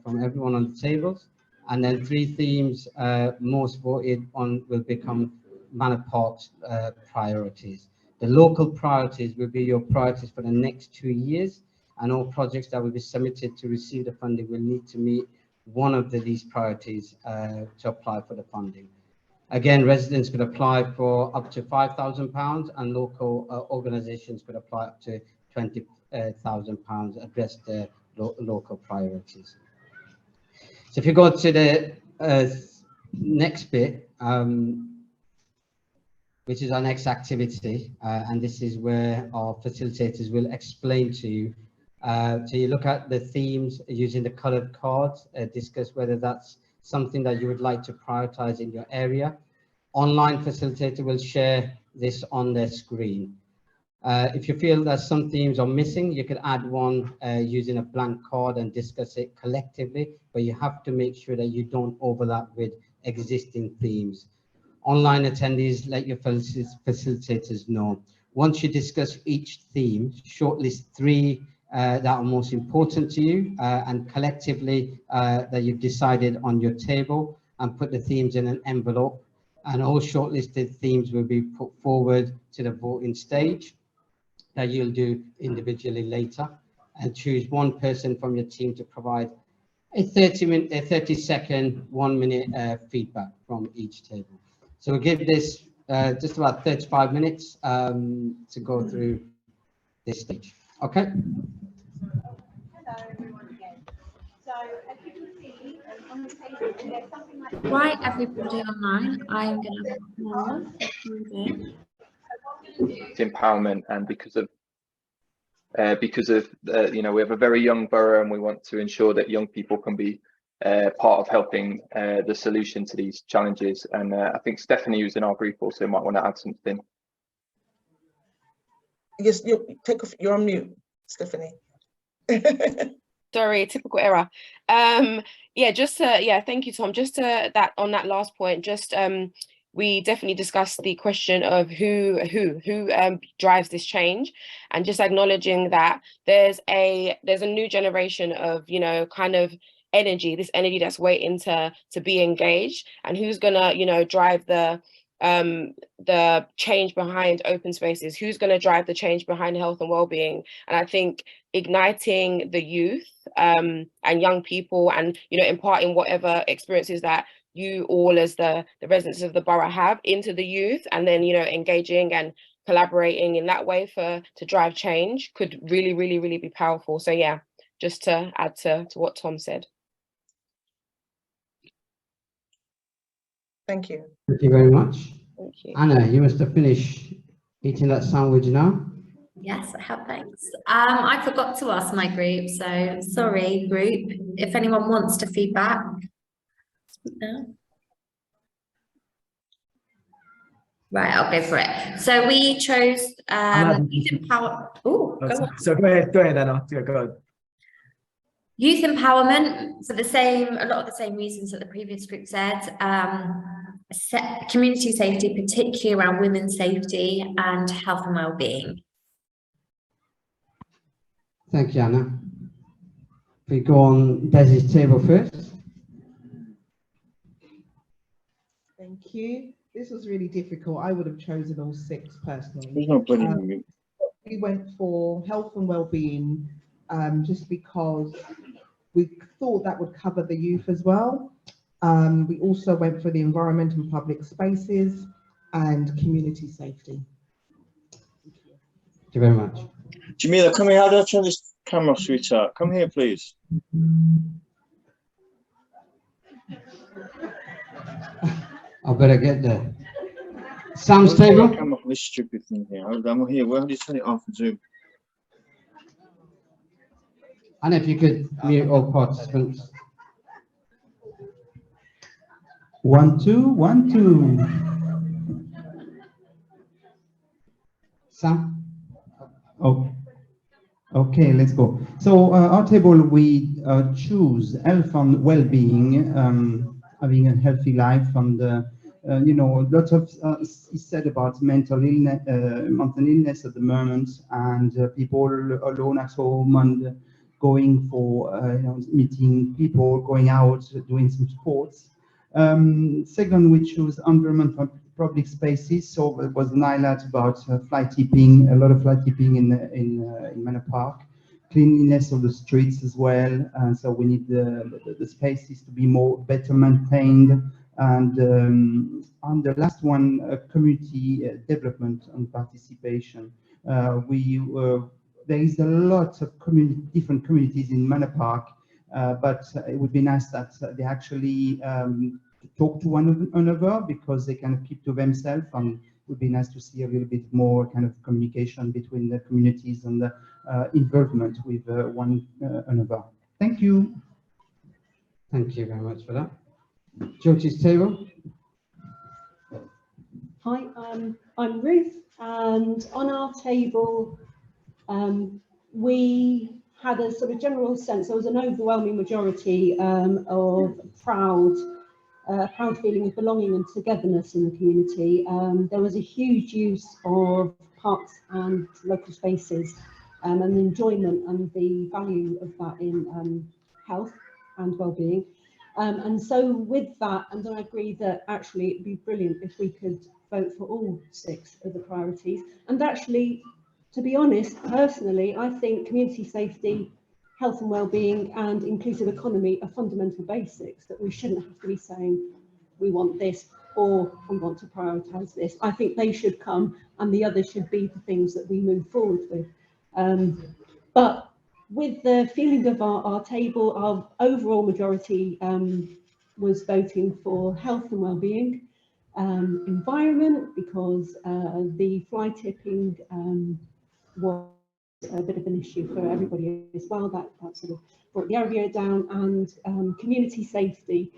Speaker 1: from everyone on the tables. And then 3 themes most voted on will become Manor Park's priorities. The local priorities will be your priorities for the next 2 years, and all projects that will be submitted to receive the funding will need to meet one of these priorities to apply for the funding. Again, residents could apply for up to £5,000 and local organisations could apply up to £20,000, address their local priorities. So if you go to the next bit, which is our next activity, and this is where our facilitators will explain to you. So you look at the themes using the coloured cards, discuss whether that's something that you would like to prioritise in your area. Online facilitator will share this on their screen. If you feel that some themes are missing, you could add one using a blank card and discuss it collectively, but you have to make sure that you don't overlap with existing themes. Online attendees, let your facilitators know. Once you discuss each theme, shortlist 3 that are most important to you and collectively that you've decided on your table, and put the themes in an envelope, and all shortlisted themes will be put forward to the voting stage that you'll do individually later, and choose one person from your team to provide a 30-second, 1-minute feedback from each table. So we'll give this just about 35 minutes to go through this stage. Okay.
Speaker 19: Hello everyone again. So as you can see on the table, there's something like
Speaker 3: Right, everybody online, I'm going to pause.
Speaker 20: Empowerment, and because of you know, we have a very young borough and we want to ensure that young people can be part of helping the solution to these challenges. And I think Stephanie, who's in our group, also might want to add something.
Speaker 21: Yes, you're on mute, Stephanie.
Speaker 22: Sorry, typical error. Yeah, just yeah, thank you, Tom. Just to that on that last point, just we definitely discussed the question of who drives this change, and just acknowledging that there's a new generation of, you know, kind of this energy that's waiting to be engaged, and who's gonna, you know, drive the change behind open spaces, who's going to drive the change behind health and well-being. And I think igniting the youth and young people, and, you know, imparting whatever experiences that you all as the residents of the borough have into the youth, and then, you know, engaging and collaborating in that way to drive change could really, really, really be powerful. So yeah, just to add to what Tom said.
Speaker 21: Thank you.
Speaker 1: Thank you very much.
Speaker 22: Thank you.
Speaker 1: Anna, you must have finished eating that sandwich now.
Speaker 3: Yes, I have, thanks. I forgot to ask my group, so sorry, group. If anyone wants to feedback. Right, I'll go for it. So we chose youth empower. Oh, go on.
Speaker 23: So go ahead, Anna. Yeah, go ahead.
Speaker 3: Youth empowerment for a lot of the same reasons that the previous group said. Community safety, particularly around women's safety and health and well-being.
Speaker 1: Thank you, Anna. If we go on Desi's table first.
Speaker 24: Thank you. This was really difficult. I would have chosen all 6 personally. We went for health and well-being just because we thought that would cover the youth as well. We also went for the environment and public spaces and community safety.
Speaker 1: Thank you very much.
Speaker 25: Jamila, come here. How do I turn this camera switch out? Come here, please.
Speaker 1: I better get there. Sam's table.
Speaker 25: Come off this stupid thing here. I'm here. Where do you turn it off? Zoom.
Speaker 1: And if you could mute all participants.
Speaker 26: 1 2 1 2.
Speaker 1: Sam.
Speaker 26: Oh, okay. Okay, let's go. So our table, we choose health and well-being, having a healthy life, and you know, lots of is said about mental illness at the moment, and people alone at home and going for you know, meeting people, going out, doing some sports. Second, we choose environment and public spaces. So it was an highlight about fly tipping, a lot of fly tipping in Manor Park. Cleanliness of the streets as well. And so we need the spaces to be better maintained. And the last one, community development and participation. There is a lot of different communities in Manor Park, but it would be nice that they actually talk to one another, because they kind of keep to themselves, and it would be nice to see a little bit more kind of communication between the communities and the involvement with one another. Thank you.
Speaker 1: Thank you very much for that. Jyoti's table.
Speaker 2: Hi, I'm Ruth, and on our table we had a sort of general sense, there was an overwhelming majority of proud feeling of belonging and togetherness in the community. There was a huge use of parks and local spaces, and enjoyment and the value of that in health and well-being. And so with that, and I agree that actually it'd be brilliant if we could vote for all 6 of the priorities. And actually, to be honest, personally, I think community safety, health and well-being and inclusive economy are fundamental basics that we shouldn't have to be saying we want this or we want to prioritise this. I think they should come and the others should be the things that we move forward with. But with the feeling of our table, our overall majority was voting for health and well-being, environment, because the fly tipping was a bit of an issue for everybody as well. That sort of brought the area down, and community safety.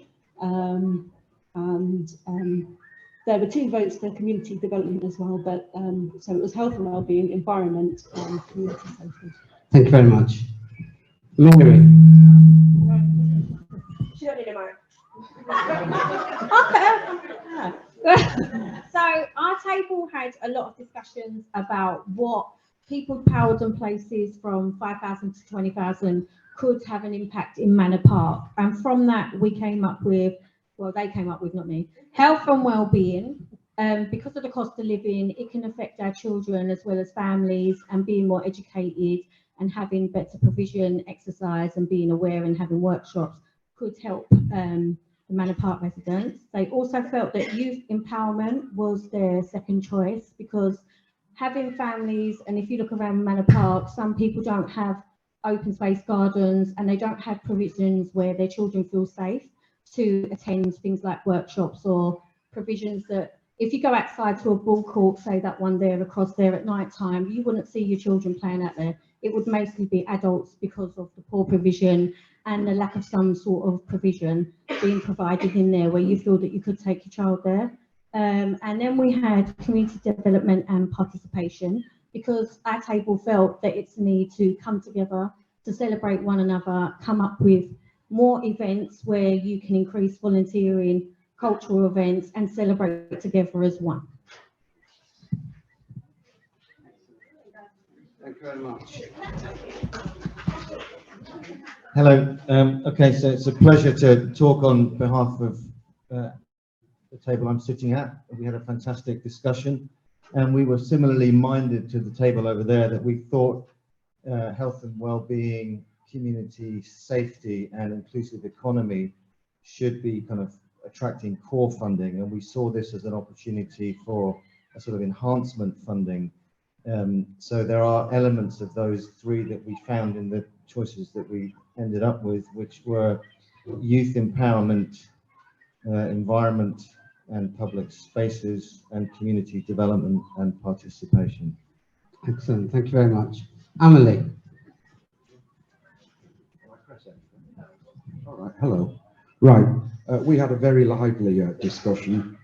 Speaker 2: There were 2 votes for community development as well, but so it was health and well-being, environment, and community safety.
Speaker 1: Thank you very much. Mary.
Speaker 19: She don't need a mic. So our table had a lot of discussions about what people's powers and places from 5,000 to 20,000 could have an impact in Manor Park. And from that, we came up with, well, they came up with, not me, health and well-being. Because of the cost of living, it can affect our children as well as families, and being more educated and having better provision, exercise, and being aware and having workshops could help the Manor Park residents. They also felt that youth empowerment was their second choice, because having families, and if you look around Manor Park, some people don't have open space gardens and they don't have provisions where their children feel safe to attend things like workshops, or provisions that if you go outside to a ball court, say that one there across there at night time, you wouldn't see your children playing out there. It would mostly be adults because of the poor provision and the lack of some sort of provision being provided in there where you feel that you could take your child there. And then we had community development and participation, because our table felt that it's a need to come together to celebrate one another, come up with more events where you can increase volunteering, cultural events, and celebrate together as one.
Speaker 1: Thank you very much.
Speaker 7: Hello. Okay, so it's a pleasure to talk on behalf of the table I'm sitting at. We had a fantastic discussion, and we were similarly minded to the table over there, that we thought health and well-being, community safety, and inclusive economy should be kind of attracting core funding, and we saw this as an opportunity for a sort of enhancement funding. So there are elements of those 3 that we found in the choices that we ended up with, which were youth empowerment, environment and public spaces, and community development and participation.
Speaker 1: Excellent, thank you very much. Amelie.
Speaker 9: All right, hello. Right, we had a very lively discussion.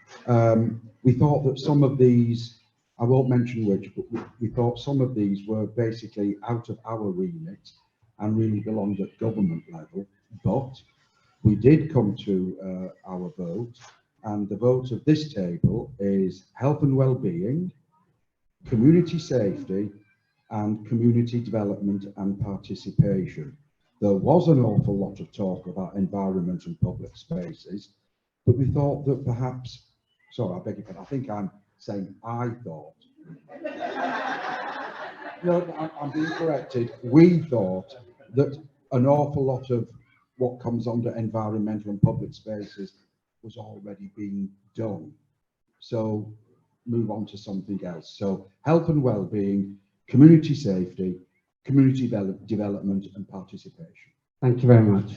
Speaker 9: We thought that some of these
Speaker 6: I won't mention which, but we thought some of these were basically out of our remit and really belonged at government level. But we did come to our vote, and the vote of this table is health and well-being, community safety, and community development and participation. There was an awful lot of talk about environment and public spaces, but we thought that perhaps, sorry, I beg your pardon, I think I'm saying I thought. No, I'm being corrected. We thought that an awful lot of what comes under environmental and public spaces was already being done. So move on to something else. So health and well-being, community safety, community development and participation.
Speaker 1: Thank you very much.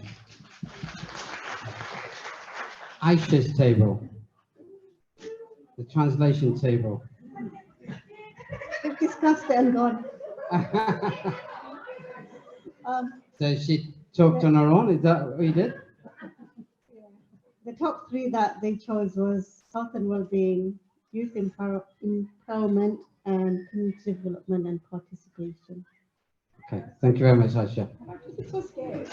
Speaker 1: Aisha's table, the translation table.
Speaker 2: We've discussed it and gone.
Speaker 1: So she talked on her own, is that what you did?
Speaker 2: The top three that they chose was health and well-being, youth empowerment, and community development and participation.
Speaker 1: Okay, thank you very much, Aisha.
Speaker 2: I'm so scared.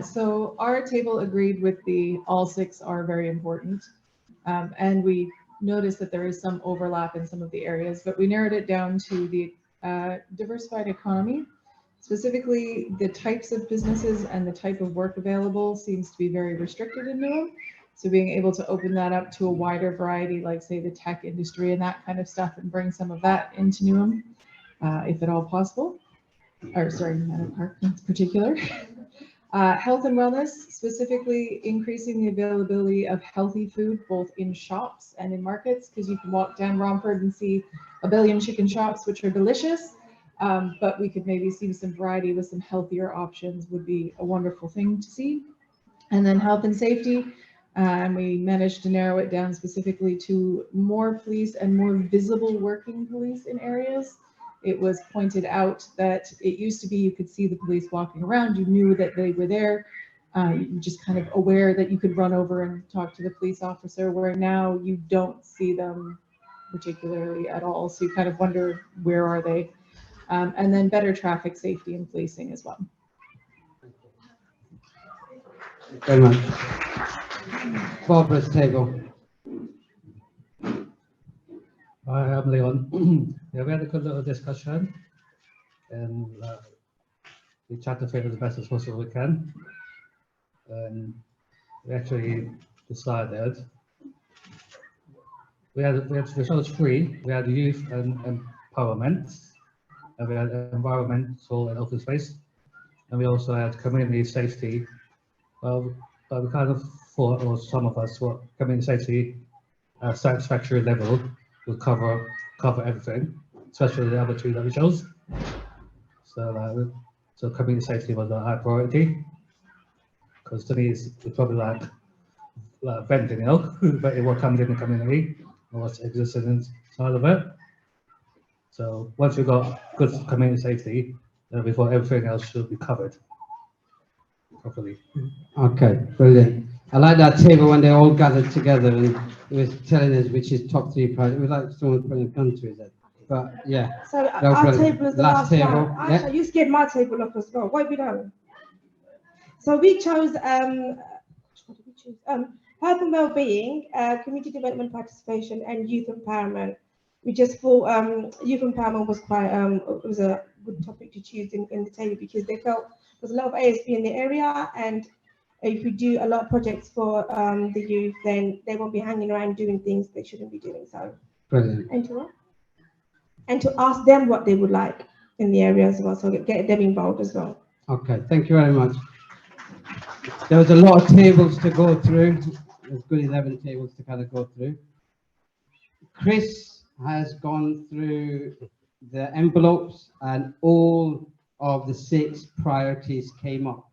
Speaker 9: So our table agreed with the all six are very important. And we noticed that there is some overlap in some of the areas, but we narrowed it down to the diversified economy. Specifically, the types of businesses and the type of work available seems to be very restricted in Newham. So being able to open that up to a wider variety, like say the tech industry and that kind of stuff, and bring some of that into Newham, if at all possible. Or sorry, Manor Park in particular. Health and wellness, specifically increasing the availability of healthy food, both in shops and in markets, because you can walk down Romford and see a billion chicken shops, which are delicious. But we could maybe see some variety with some healthier options would be a wonderful thing to see. And then health and safety, and we managed to narrow it down specifically to more police and more visible working police in areas. It was pointed out that it used to be you could see the police walking around, you knew that they were there, you just kind of aware that you could run over and talk to the police officer, where now you don't see them particularly at all. So you kind of wonder, where are they? And then better traffic safety and policing as well.
Speaker 1: Thank you very much. Barbara's table.
Speaker 11: Hi, I'm Leon. Yeah, we had a good little discussion, and we tried to fit it as best as possible we can. And we actually decided we chose three. We had youth and empowerment, and we had environmental and open space, and we also had community safety. Well, we kind of thought, or some of us thought, community safety satisfactory level would cover everything, especially the other two that we chose. So community safety was a high priority, because to me it's probably like venting, you know, but what comes in the community and what's existing inside of it. So once we got good community safety, we thought everything else should be covered properly.
Speaker 1: Okay, brilliant. I like that table when they all gathered together and it was telling us which is top three priority. It was like someone putting a gun to his head. But yeah.
Speaker 12: So
Speaker 1: no
Speaker 12: our
Speaker 1: problem.
Speaker 12: table is the
Speaker 1: last
Speaker 12: last
Speaker 1: table.
Speaker 12: one.
Speaker 1: Yeah.
Speaker 12: Aisha, you scared my table off as well. What have you done? So we chose what did we choose? Health and well-being, community development participation, and youth empowerment. We just thought youth empowerment was quite it was a good topic to choose in the table, because they felt there's a lot of ASB in the area, and if we do a lot of projects for the youth, then they won't be hanging around doing things they shouldn't be doing. So,
Speaker 1: brilliant.
Speaker 12: And to ask them what they would like in the area as well, so get them involved as well.
Speaker 1: Okay, thank you very much. There was a lot of tables to go through. There's good 11 tables to kind of go through. Chris has gone through the envelopes, and all of the 6 priorities came up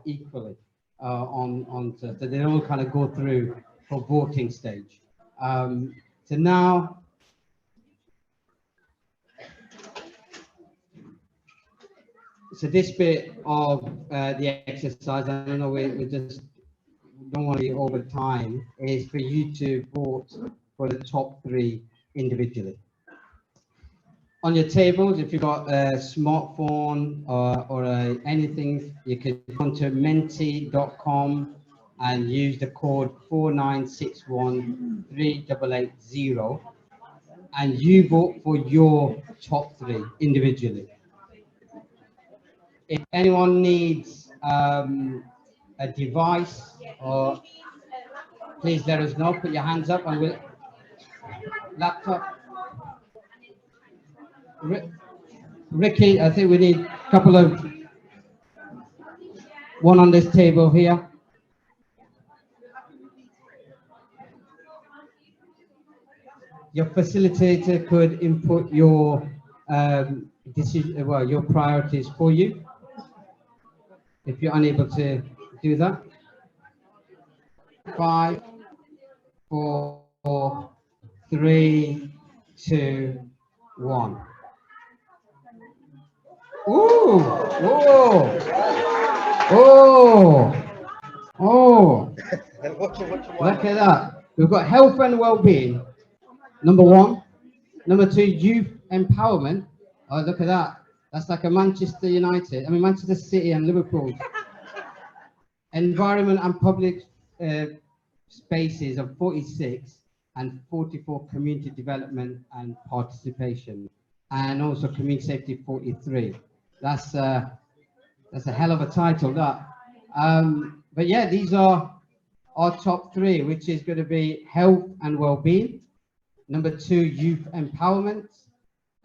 Speaker 1: equally so they all kind of go through for voting stage. So now So this bit of the exercise, I don't know, we just don't want to be over time, is for you to vote for the top 3 individually. On your tables, if you've got a smartphone or anything, you can go to menti.com and use the code 496138880, and you vote for your top 3 individually. If anyone needs a device, or please let us know, put your hands up and we'll laptop. Ricky, I think we need a couple of, one on this table here. Your facilitator could input your decision, well, your priorities for you, if you're unable to do that. 5, 4, 3, 2, 1. Ooh! Oh! Oh! Oh! Look at that. We've got health and well-being, number 1. Number 2, youth empowerment. Oh, look at that. That's like a Manchester United. I mean, Manchester City and Liverpool. Environment and public spaces of 46, and 44 community development and participation, and also community safety 43. That's a hell of a title, that. But yeah, these are our top 3, which is going to be health and well-being. Number 2, youth empowerment,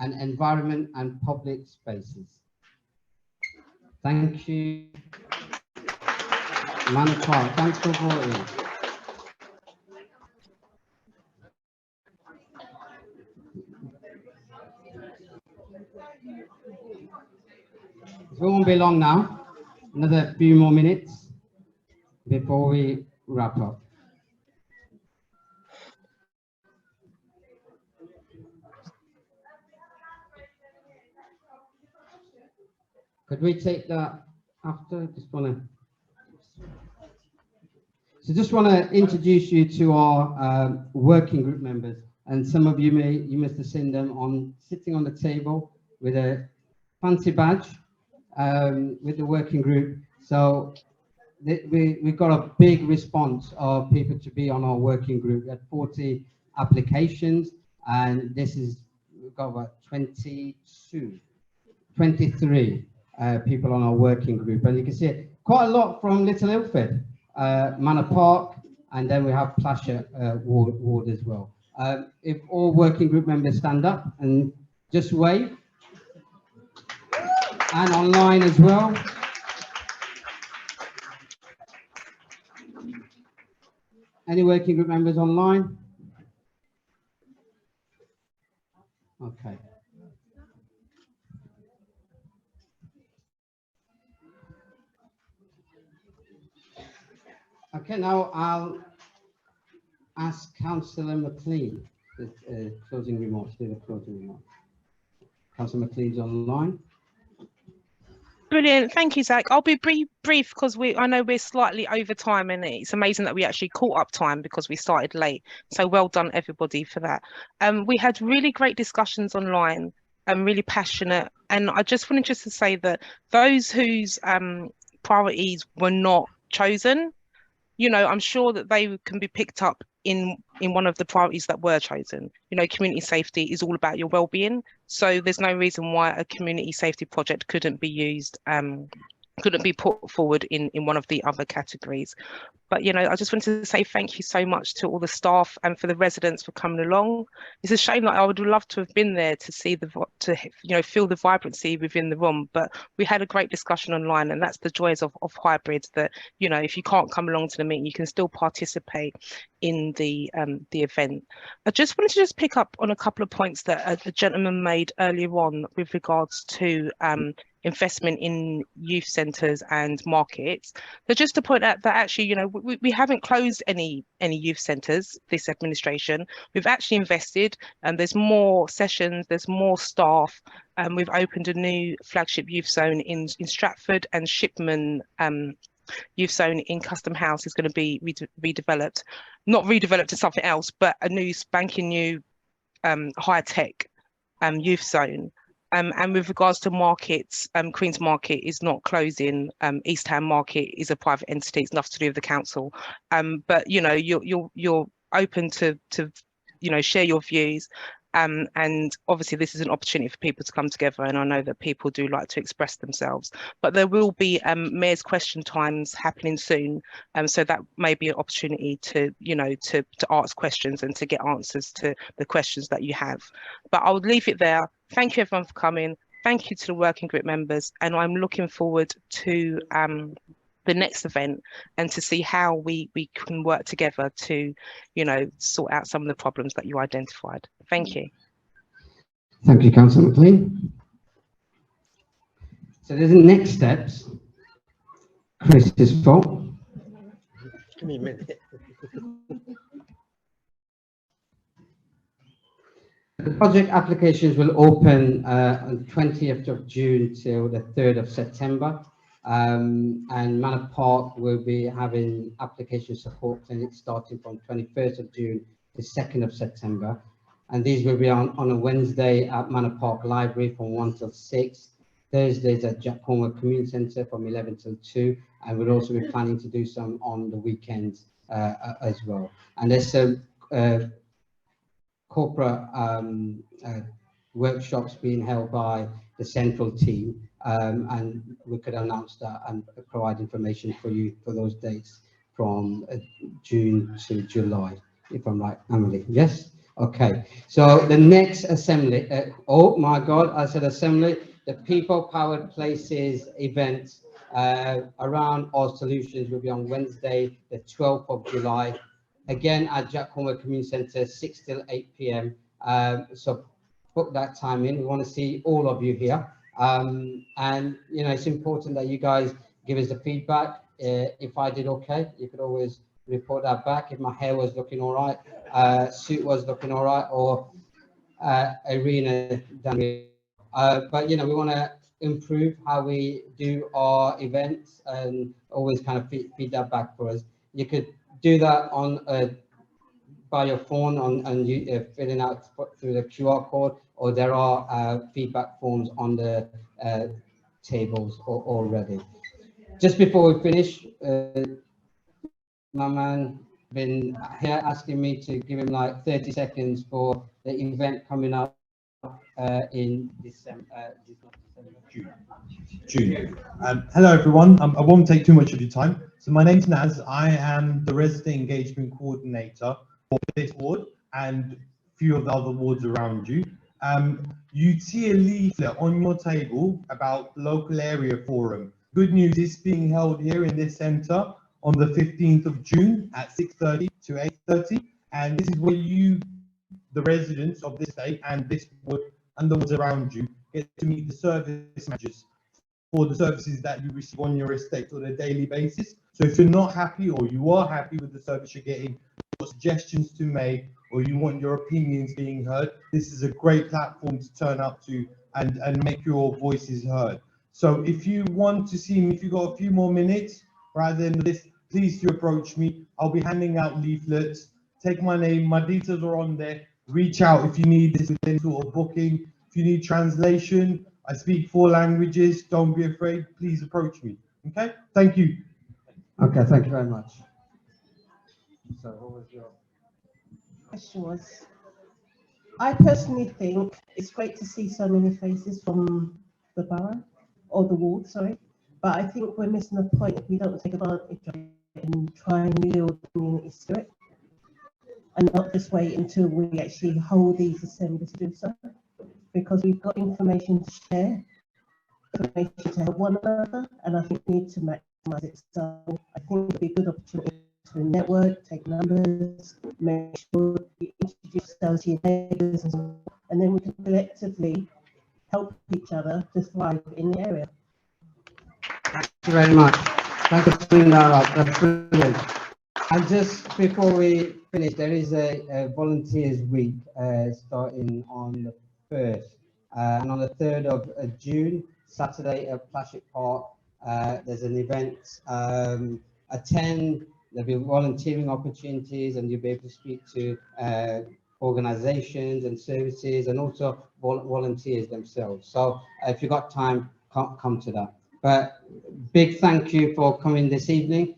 Speaker 1: and environment and public spaces. Thank you. Manor, thanks for voting. It won't be long now. Another few more minutes before we wrap up. Could we take that after? Just want to introduce you to our working group members, and some of you must have seen them sitting on the table with a fancy badge with the working group. So we've got a big response of people to be on our working group. We had 40 applications, and we've got about 23 people on our working group, and you can see quite a lot from Little Ilford, Manor Park, and then we have Plasher ward as well. If all working group members stand up and just wave, and online as well. Any working group members online? Okay. Okay, now I'll ask Councillor McLean the closing remarks. Councillor McLean's online.
Speaker 4: Brilliant, thank you, Zach. I'll be brief because I know we're slightly over time, and it's amazing that we actually caught up time because we started late. So well done, everybody, for that. We had really great discussions online, and really passionate. And I just wanted to say that those whose priorities were not chosen, I'm sure that they can be picked up in one of the priorities that were chosen. Community safety is all about your well-being, so there's no reason why a community safety project couldn't be used, couldn't be put forward in one of the other categories. But I just wanted to say thank you so much to all the staff and for the residents for coming along. It's a shame that I would love to have been there to see feel the vibrancy within the room. But we had a great discussion online, and that's the joys of hybrids. That if you can't come along to the meeting, you can still participate in the event. I just wanted to pick up on a couple of points that a gentleman made earlier on with regards to investment in youth centres and markets. So just to point out that actually, we haven't closed any youth centres this administration. We've actually invested, and there's more sessions, there's more staff. We've opened a new flagship youth zone in Stratford, and Shipman youth zone in Custom House is going to be redeveloped, not redeveloped to something else, but a new spanking new high tech youth zone. And with regards to markets, Queen's Market is not closing. East Ham Market is a private entity; it's nothing to do with the council. But you know, you're open to share your views. And obviously this is an opportunity for people to come together, and I know that people do like to express themselves, but there will be mayor's question times happening soon, so that may be an opportunity to to ask questions and to get answers to the questions that you have. But I would leave it there. Thank you everyone for coming. Thank you to the working group members, and I'm looking forward to the next event and to see how we can work together to, sort out some of the problems that you identified. Thank you.
Speaker 1: Thank you, Councillor McLean. So there's the next steps. Chris's fault.
Speaker 5: Give me a minute.
Speaker 1: The project applications will open on 20th of June till the 3rd of September. And Manor Park will be having application support clinics starting from 21st of June to 2nd of September. And these will be on a Wednesday at Manor Park Library from 1 till 6, Thursdays at Jack Cornwall Community Centre from 11 till 2, and we'll also be planning to do some on the weekends as well. And there's some corporate workshops being held by the central team, and we could announce that and provide information for you for those dates from June to July, if I'm right, Emily. Yes? Okay. So the next assembly, oh my God, I said assembly, the People Powered Places event around our solutions will be on Wednesday, the 12th of July, again at Jack Cornwall Community Centre, 6 till 8 p.m. So book that time in. We want to see all of you here. And it's important that you guys give us the feedback. If I did okay, you could always report that back. If my hair was looking all right, suit was looking all right, or arena done. But we want to improve how we do our events and always kind of feed that back for us. You could do that on by your phone and you filling out through the QR code, or there are feedback forms on the tables already. Just before we finish, my man been here asking me to give him like 30 seconds for the event coming up in December.
Speaker 8: June. Hello everyone, I won't take too much of your time. So my name's Naz, I am the Resident Engagement Coordinator for this ward and a few of the other wards around you. You'd see a leaflet on your table about local area forum. Good news is being held here in this centre on the 15th of June at 6:30 to 8:30, and this is where you, the residents of this estate and this ward and the wards around you, get to meet the service managers for the services that you receive on your estate on a daily basis. So if you're not happy or you are happy with the service you're getting, or suggestions to make, or you want your opinions being heard, this is a great platform to turn up to and make your voices heard. So if you want to see me, if you've got a few more minutes rather than this, please do approach me. I'll be handing out leaflets. Take my name, my details are on there. Reach out if you need this with any sort of booking. If you need translation, I speak 4 languages. Don't be afraid. Please approach me. Okay? Thank you.
Speaker 1: Okay, thank you very much. So what was your
Speaker 10: question? I personally think it's great to see so many faces from the borough, or the ward, sorry. But I think we're missing the point if we don't take advantage of it and try and build community spirit, and not just wait until we actually hold these assemblies to do so, because we've got information to share, information to help one another, and I think we need to maximise it. So I think it'd be a good opportunity to network, take numbers, make sure you introduce yourselves to your neighbours, and then we can collectively help each other to thrive in the area.
Speaker 1: Thank you very much. Thank you for bringing that up. That's brilliant. And just before we finish, there is a volunteers week starting on the 1st and on the 3rd of June, Saturday at Plastic Park. There's an event. Attend. There'll be volunteering opportunities, and you'll be able to speak to organizations and services, and also volunteers themselves. So if you've got time, come to that. But big thank you for coming this evening.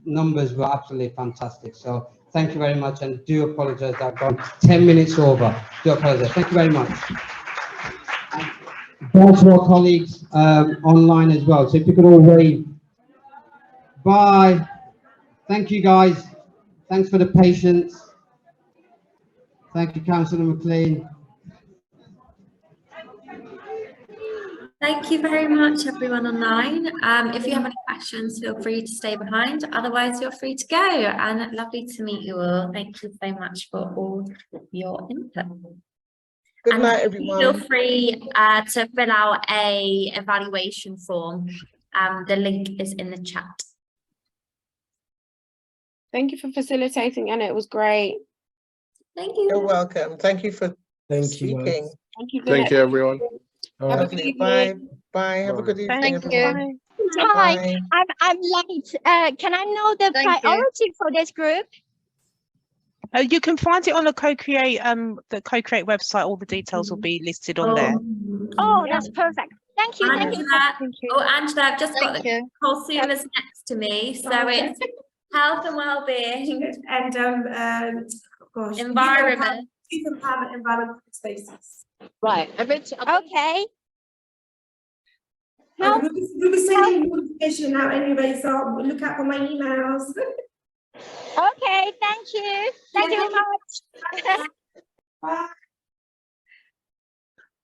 Speaker 1: Numbers were absolutely fantastic. So thank you very much, and do apologize that I've gone 10 minutes over. Do apologize. Thank you very much. Thanks to our colleagues online as well. So if you could all wave. Bye. Thank you, guys. Thanks for the patience. Thank you, Councillor McLean.
Speaker 3: Thank you very much, everyone online. If you have any questions, feel free to stay behind. Otherwise, you're free to go. And lovely to meet you all. Thank you so much for all your input.
Speaker 21: Good night, everyone.
Speaker 3: Feel free to fill out a evaluation form. The link is in the chat.
Speaker 22: Thank you for facilitating, Anna. It was great.
Speaker 3: Thank you.
Speaker 21: You're welcome. Thank you for
Speaker 23: Thank
Speaker 21: speaking.
Speaker 22: Thank you.
Speaker 25: Thank you, everyone.
Speaker 21: Have a good evening. Bye. Bye. Have a good evening,
Speaker 22: Thank
Speaker 21: everyone.
Speaker 13: Hi,
Speaker 21: Bye.
Speaker 13: I'm late. Can I know the priority for this group?
Speaker 4: You can find it on the Co-Create website. All the details will be listed on there.
Speaker 13: Oh, that's perfect. Thank you. Thank you.
Speaker 3: Oh, Angela, I've just got the consumers next to me. So it's health and well-being and
Speaker 12: gosh,
Speaker 3: environment.
Speaker 12: Youth empowerment, environment spaces.
Speaker 13: Right. Okay.
Speaker 12: We'll be sending more information out anyway, so look out for my emails.
Speaker 13: Okay, thank you. Thank you very much.
Speaker 12: Bye.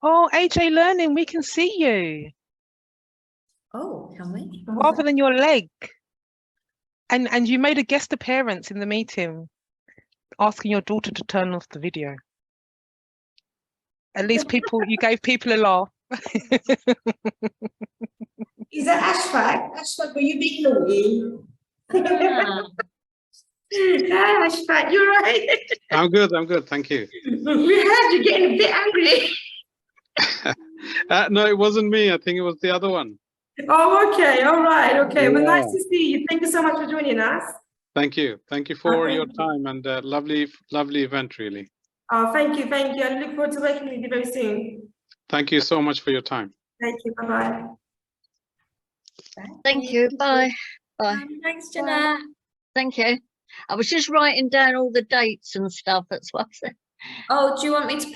Speaker 4: Oh, AJ Learning, we can see you.
Speaker 3: Oh, can we?
Speaker 4: Rather than your leg. And you made a guest appearance in the meeting, asking your daughter to turn off the video. At least you gave people a laugh.
Speaker 12: Is that Ashfaq? Ashfaq, were you being naughty? Hi, Ashfaq, you're right.
Speaker 14: I'm good, thank you.
Speaker 12: We heard you getting a bit angry.
Speaker 14: No, it wasn't me. I think it was the other one.
Speaker 12: Oh, okay, all right, okay. Well,
Speaker 14: Yeah.
Speaker 12: nice to see you. Thank you so much for joining us.
Speaker 14: Thank you for your time, and lovely event, really.
Speaker 12: Oh, thank you, thank you. I look forward to working with you very soon.
Speaker 14: Thank you so much for your time.
Speaker 12: Thank you, bye-bye.
Speaker 15: Thank you. Bye. Bye.
Speaker 3: Thanks, Jeanette.
Speaker 15: Thank you. I was just writing down all the dates and stuff. That's what I said.
Speaker 3: Oh, do you want me to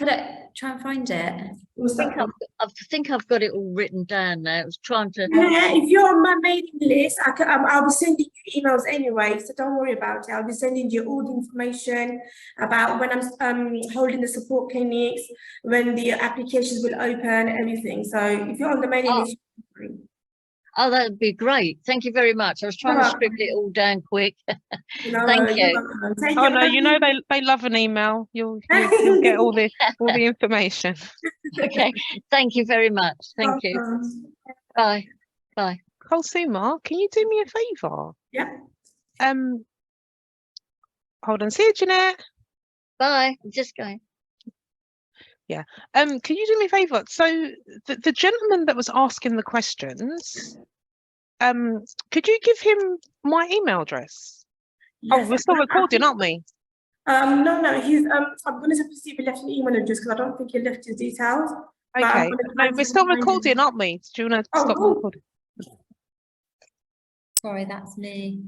Speaker 3: try and find it?
Speaker 15: I think I've got it all written down now. I was trying to.
Speaker 12: Yeah, if you're on my mailing list, I'll be sending you emails anyway, so don't worry about it. I'll be sending you all the information about when I'm holding the support clinics, when the applications will open, everything. So if you're on the mailing list,
Speaker 15: Oh, that would be great. Thank you very much. I was trying to scribble it all down quick. Thank you.
Speaker 4: Oh no, you know they love an email. You'll get all the information.
Speaker 15: Okay. Thank you very much. Thank you. Bye. Bye.
Speaker 4: Kulsuma, can you do me a favour?
Speaker 12: Yeah.
Speaker 4: Hold on. See you, Jeanette.
Speaker 15: Bye. I'm just going.
Speaker 4: Yeah. Can you do me a favour? So the gentleman that was asking the questions, could you give him my email address?
Speaker 12: Yes,
Speaker 4: oh, we're still recording, aren't we?
Speaker 12: No, he's I'm gonna have to see if he left an email address because I don't think he left his details.
Speaker 4: Okay. No, we're still recording, aren't we? Do you want to stop recording?
Speaker 3: Sorry, that's me.